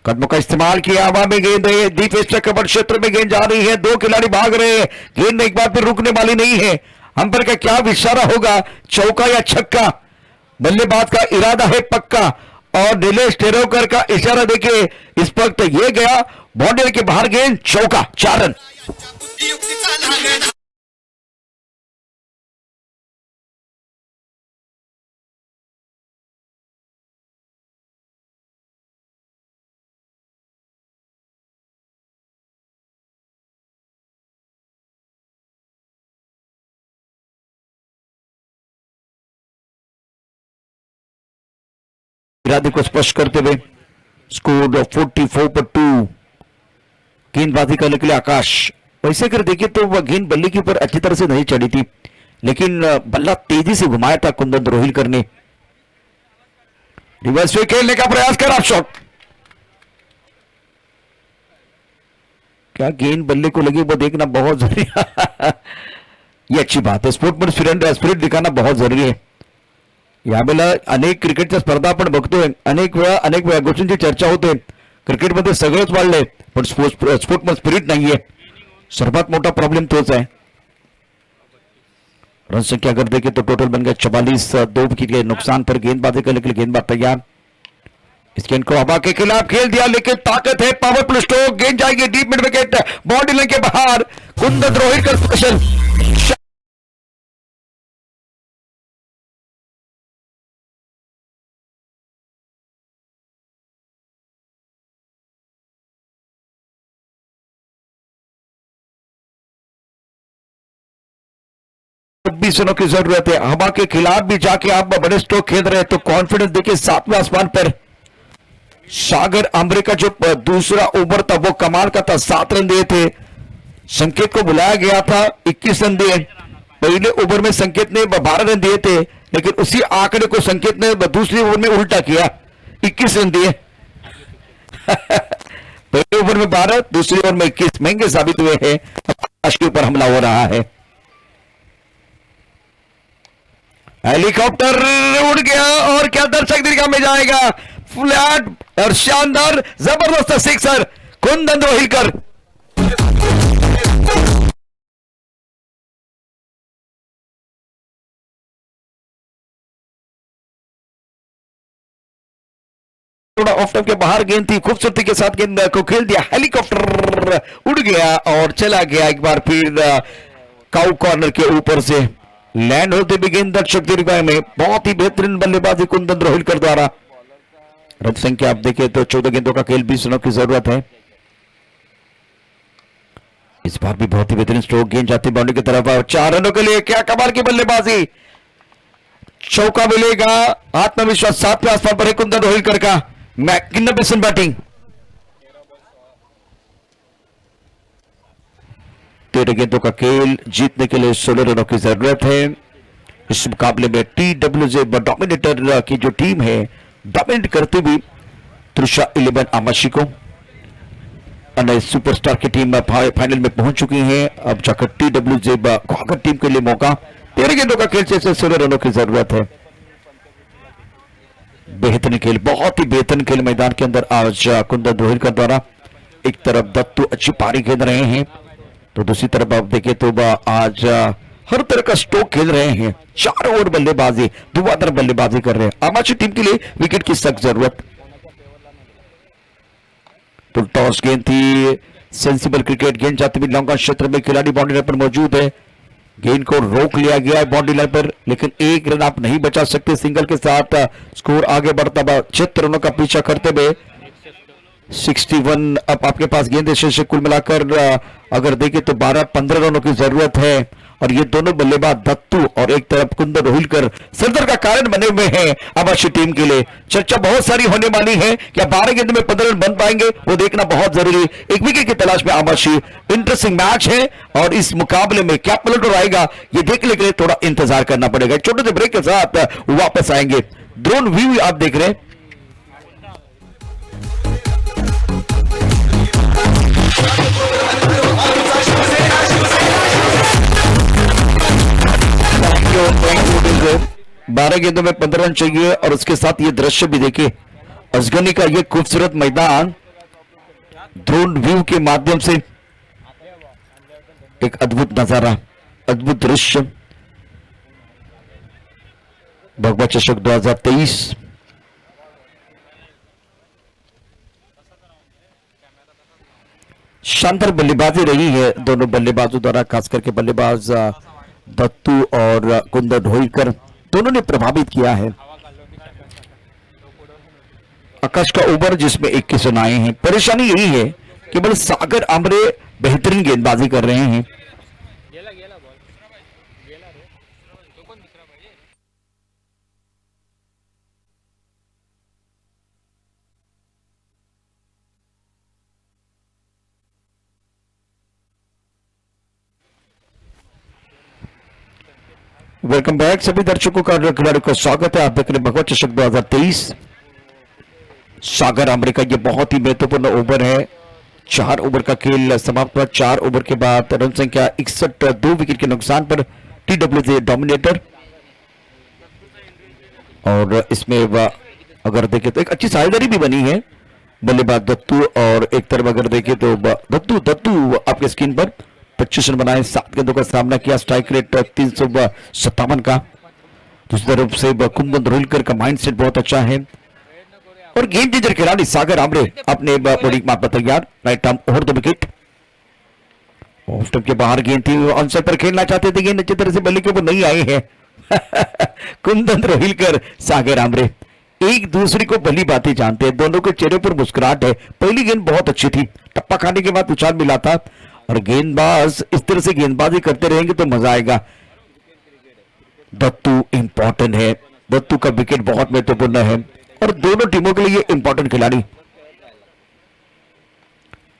कदमों का इस्तेमाल किया, हवा में गेंद है, डीप स्ट्राइक कवर क्षेत्र में गेंद जा रही है, 2 खिलाड़ी भाग रहे हैं, गेंद एक बार फिर रुकने वाली नहीं है। अंपायर का क्या इशारा होगा, चौका या छक्का? बल्लेबाज का इरादा है पक्का और नीलेश टेरोकर का इशारा देखिए इस वक्त ये गया बाउंड्री के बाहर, गेंद चौका, 4 रन। इरादे को स्पष्ट करते हुए स्कोर 44-2। गेंदबाजी करने के लिए आकाश। वैसे अगर देखिए तो वह गेंद बल्ले के ऊपर अच्छी तरह से नहीं चढ़ी थी, लेकिन बल्ला तेजी से घुमाया था कुंदन रोहिलकर ने। रिवर्स में खेलने का प्रयास करा, शॉट। क्या गेंद बल्ले को लगी वो देखना बहुत जरूरी है। ये अच्छी बात है, स्पिरिट दिखाना बहुत जरुरी आहे. यावेळेला अनेक क्रिकेटच्या स्पर्धा आपण बघतोय, अनेक वेळा गोष्टींची चर्चा होते. क्रिकेटमध्ये सगळंच वाढलंय पण स्पोर्टमध्ये स्पिरिट नाहीये. सर्वात मोठा प्रॉब्लेम तोच आहे. रन संख्या अगर देखें तो टोटल बन गया 44, 2 विकेट के नुकसान पर गेंदबाजी करने के लिए गेंदबाज तैयार. इस गेंद को हवा के खिलाफ खेल दिया, लेकिन ताकत है, पावर प्लस स्ट्रोक, गेंद जाएगी deep mid wicket, body line के बाहर. कुंदन रोहिलकर स्पेशल. रनों की जरूरत है. हवा के खिलाफ भी जाके आप बड़े स्ट्रोक खेल रहे हैं तो कॉन्फिडेंस देखिए 7वें आसमान पर. सागर आंबरे का जो दूसरा ओवर था वो कमाल का था. 7 रन दिए थे. संकेत को बुलाया गया था, 21 रन दिए. पहले ओवर में संकेत ने 12 रन दिए थे, लेकिन उसी आंकड़े को संकेत ने दूसरी ओवर में उल्टा किया, 21 रन दिए. पहले ओवर में 12, दूसरी ओवर में 21. महंगे साबित हुए हैं. आकाश के ऊपर हमला हो रहा है. हेलीकॉप्टर उड़ गया और क्या दर्शक दीर्घा में जाएगा. फ्लैट और शानदार जबरदस्त सिक्सर कुंदन रोहिलकर. थोड़ा ऑफ टाइम के बाहर गेंद थी, खूबसूरती के साथ गेंद को खेल दिया. हेलीकॉप्टर उड़ गया और चला गया एक बार फिर काउ कॉर्नर के ऊपर से. लैंड होते भी गेंद दर्शक दीर्घा में. बहुत ही बेहतरीन बल्लेबाजी कुंदन रोहिलकर द्वारा. रन संख्या आप देखें तो 14 गेंदों का खेल, 20 रनों की जरूरत है. इस बार भी बहुत ही बेहतरीन स्ट्रोक. गेंद जाती बाउंड्री की तरफ. 4 रनों के लिए क्या कमाल की बल्लेबाजी. चौका मिलेगा. आत्मविश्वास 7वें आसमान पर है कुंदन रोहिलकर का. Magnificent batting. 13 गेंदों का खेल, जीतने के लिए 16 रनों की जरूरत है. इस मुकाबले में TWJ डोमिनेटर की जो टीम है, डोमिनेट करते हुए त्रिशा 11 आमाशी को. अन्य सुपरस्टार की टीम फाइनल में पहुंच चुकी है. अब जाकर TWJ ग्वालियर टीम के लिए मौका. 13 गेंदों का खेल से 16 रनों की जरूरत है. बेहतरीन खेल, बहुत ही बेहतरीन खेल मैदान के अंदर आज कुंदन रोहिलकर द्वारा. एक तरफ दत्तू अच्छी पारी खेल रहे हैं, तो दूसरी तरफ आप देखें तो आज हर तरह का स्ट्रोक खेल रहे हैं. 4 ओवर बल्लेबाजी, धुआंधार बल्लेबाजी कर रहे हैं. आमाची टीम के लिए विकेट की सख्त जरूरत. तो टॉस गेंद थी, सेंसिबल क्रिकेट. गेंद जाती हुई लॉन्ग क्षेत्र में खिलाड़ी बाउंड्री लाइन पर मौजूद है. गेंद को रोक लिया गया है बाउंड्री लाइन पर, लेकिन एक रन आप नहीं बचा सकते सिंगल के साथ. स्कोर आगे बढ़ता हुआ 76 रनों का पीछा करते हुए 61. अब आपके पास गेंद शेष कुल मिलाकर अगर देखें तो 12-15 रनों की जरूरत है. और ये दोनों बल्लेबाज दत्तू और एक तरफ कुंदन रोहिलकर सरदर का कारण बने हुए हैं आमाशी टीम के लिए. चर्चा बहुत सारी होने वाली है. क्या 12 गेंद में 15 रन बन पाएंगे, वो देखना बहुत जरूरी. एक विकेट की तलाश में आमाशी. इंटरेस्टिंग मैच है और इस मुकाबले में क्या पलट आएगा ये देखने के लिए थोड़ा इंतजार करना पड़ेगा. छोटे से ब्रेक के साथ वापस आएंगे. ड्रोन व्यू आप देख रहे हैं. बारह गेंदों में 15 रन चाहिए और उसके साथ ये दृश्य भी देखिए. अजगनी का ये खूबसूरत मैदान ड्रोन व्यू के माध्यम से एक अद्भुत नजारा, अद्भुत दृश्य. भगवा चषक 2023 शानदार बल्लेबाजी रही है दोनों बल्लेबाजों द्वारा. खास करके बल्लेबाज दत्तू और कुंदन रोहिलकर दोनों ने प्रभावित किया है. आकाश का ओवर जिसमें 21 रन आए हैं. परेशानी यही है केवल सागर आंबरे बेहतरीन गेंदबाजी कर रहे हैं. वेलकम बैक सभी दर्शकों का और खिलाड़ियों का स्वागत है। आप देख रहे हैं भगवा चषक 2023। सागर आमरे का ये बहुत ही महत्वपूर्ण ओवर है। 4 ओवर का खेल समाप्त हुआ। 4 ओवर के बाद रन संख्या 61, 2 विकेट के नुकसान पर TWJ डोमिनेटर। और इसमें अगर देखें तो एक अच्छी साझेदारी भी बनी है। बल्लेबाज दत्तू और एक तरफ अगर देखें तो दत्तू आपके स्क्रीन पर 25 रन बनाए, 7 गेंदों का सामना किया, स्ट्राइक रेट 357 का। दूसरी तरफ से कुंदन रोहिलकर का माइंडसेट बहुत अच्छा है और गेम चेंजर खिलाड़ी सागर आमरे अपने बड़ी मार पर तैयार। Right arm over the wicket, off stump के बाहर गेंद थी, ऑनसाइड पर खेलना चाहते थे, गेंद अच्छी तरह से बल्ले के ऊपर नहीं आए हैं। कुंदन रोहिलकर सागर आमरे एक दूसरे को भली बातें जानते हैं। दोनों के चेहरे पर मुस्कुराहट है। पहली गेंद बहुत अच्छी थी, टप्पा खाने के बाद उछाल मिला था और गेंदबाज इस तरह से गेंदबाजी करते रहेंगे तो मजा आएगा। दत्तू इंपॉर्टेंट है, दत्तू का विकेट बहुत महत्वपूर्ण है और दोनों टीमों के लिए इंपॉर्टेंट खिलाड़ी।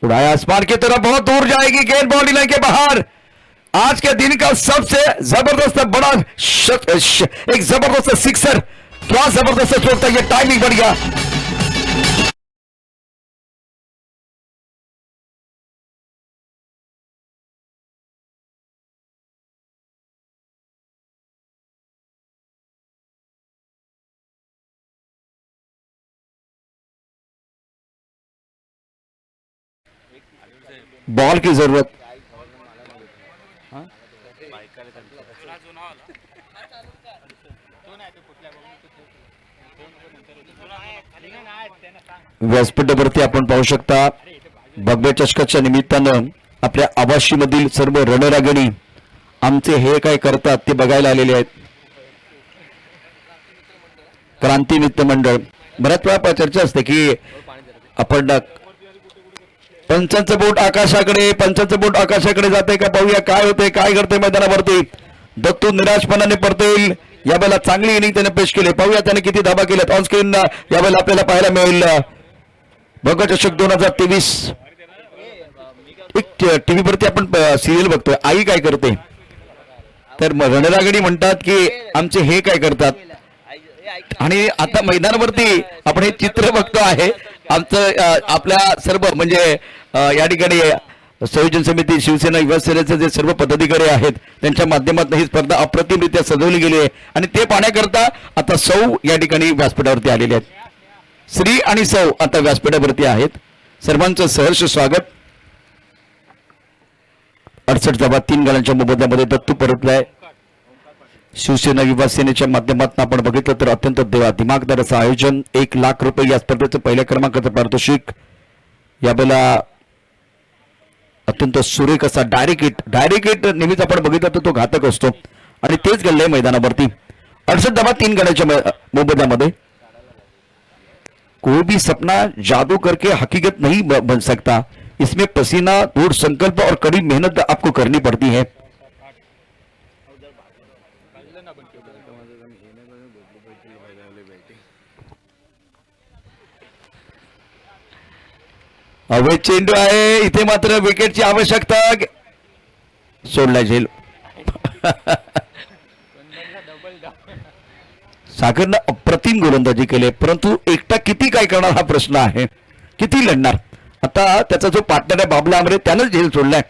उड़ाया आसमान की तरफ, बहुत दूर जाएगी गेंद, बाउंड्री लाइन के बाहर। आज के दिन का सबसे जबरदस्त बड़ा एक जबरदस्त सिक्सर। क्या जबरदस्त चोट था, ये टाइमिंग बढ़िया। बॉल की जरूरत। व्यासपीठावरती आपण पाहू शकता भगव्या चषकाच्या निमित्तानं आपल्या आवाशीमधील सर्व रणरागिणी आमचे हे काय करतात ते बघायला आलेले आहेत। क्रांती मित्र मंडळ बऱ्याच वेळा चर्चा असते की आपण पंचांचं बोट आकाशाकडे जाते का, पाहूया काय होते, काय करते मैदानावरती। दत्तू निराशपणाने परतेल, यावेळेला चांगली इनिंग त्याने पेश केली, पाहूया त्याने किती धाबा केल्यात। ऑन स्क्रीन यावेळेला आपल्याला पाहायला मिळेल भगवा चषक 2023। एक टीव्ही वरती आपण सिरियल बघतोय, आई काय करते, तर रणरागिणी म्हणतात की आमचे हे काय करतात, आणि आता मैदानावरती आपण हे चित्र बघतो आहे। आमचं आपल्या सर्व म्हणजे या ठिकाणी संयोजन समिती, शिवसेना, युवा सेनेचे जे सर्व पदाधिकारी आहेत त्यांच्या माध्यमातून ही स्पर्धा अप्रतिमरित्या सजवली गेली आहे आणि ते पाहण्याकरता आता सौ या ठिकाणी व्यासपीठावरती आलेले आहेत। श्री आणि सौ आता व्यासपीठावरती आहेत, सर्वांचं सहर्ष स्वागत। 68 धावा 3 गड्यांच्या मोबदल्यामध्ये दत्तू परतलाय। शिवसेना युवा सेनेच्या माध्यमातून आपण बघितलं तर अत्यंत दिमागदार असं आयोजन। 1 लाख रुपये या स्पर्धेचं पहिल्या क्रमांकाचं पारितोषिक। यावेळेला अत्यंत सुरेख असा डायरेक्ट हिट नेहमीच आपण बघितलं तर तो घातक असतो आणि तेच घडलंय मैदानावरती। 68 धावा 3 गड्यांच्या मोबदल्यामध्ये। कोई भी सपना जादू करके हकीकत नहीं बन सकता, इसमें पसीना, दृढ़ संकल्प और कड़ी मेहनत आपको करनी पड़ती है। अवैध चेंडू आहे, इथे मात्र विकेटची आवश्यकता, सोडला झेल। सागरनं अप्रतिम गोलंदाजी केली, परंतु एकटा किती काय करणार हा प्रश्न आहे, किती लढणार। आता त्याचा जो पार्टनर आहे बाबला आमरे त्यानंच झेल सोडलाय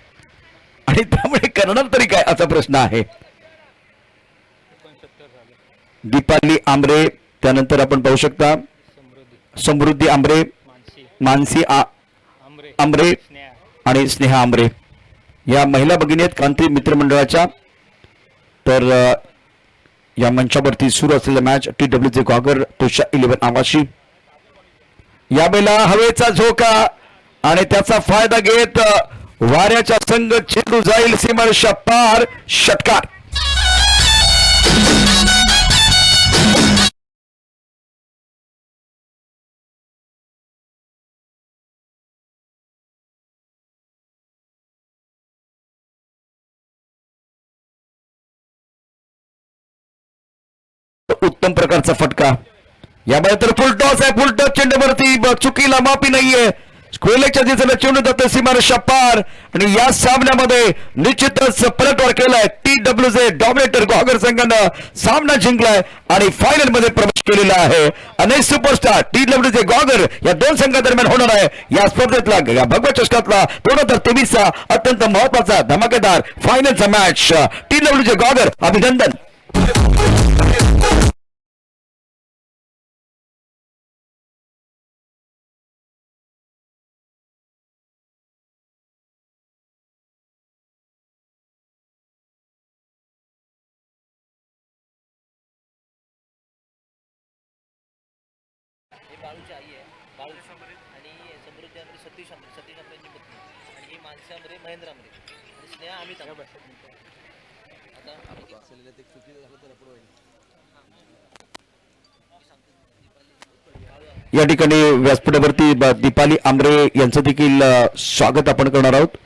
आणि त्यामुळे करणार तरी काय असा प्रश्न आहे। दीपाली आमरे, त्यानंतर आपण पाहू शकता समृद्धी आमरे, मानसी आमरे आणि स्नेहा आमरे या महिला भगिनी आहेत क्रांती मित्र मंडळाच्या। तर या मंचावरती सुरू असलेला मॅच TWJ गॉगर तुषा 11 आवाशी। यावेळेला हवेचा झोका आणि त्याचा फायदा घेत वाऱ्याच्या संघ चेंडू जाईल सीमारेषा पार, षटकार। उत्तम प्रकारचा फटका। यावेळी तर फुल टॉस आहे, फुल टॉस चेंडूवरती चुकीला माफी नाहीये। स्क्वेअरलेगच्या दिशेने चेंडू जातो सीमारेषा पार आणि या सामन्यामध्ये निश्चितच पलटवार केलाय TWJ डॉमिनेटर गॉगर संघानं सामना जिंकलाय आणि फायनल मध्ये प्रवेश केलेला आहे अनेक सुपरस्टार TWJ गॉगर या दोन संघादरम्यान होणार आहे या स्पर्धेतला या भगवा चषकातला 2023चा अत्यंत महत्वाचा धमाकेदार फायनलचा मॅच TWJ गॉगर अभिनंदन. बाळूची आई आहे बाळू आणि समृद्धी आमरे सतीश आमरेची पत्नी आणि ही मानसी आमरे महेंद्र आमरे आणि स्नेहा अमित आमरे. आता या ठिकाणी व्यासपीठावरती दीपाली आंबरे यांचं देखील स्वागत आपण करणार आहोत.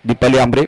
दीपाली आंबरे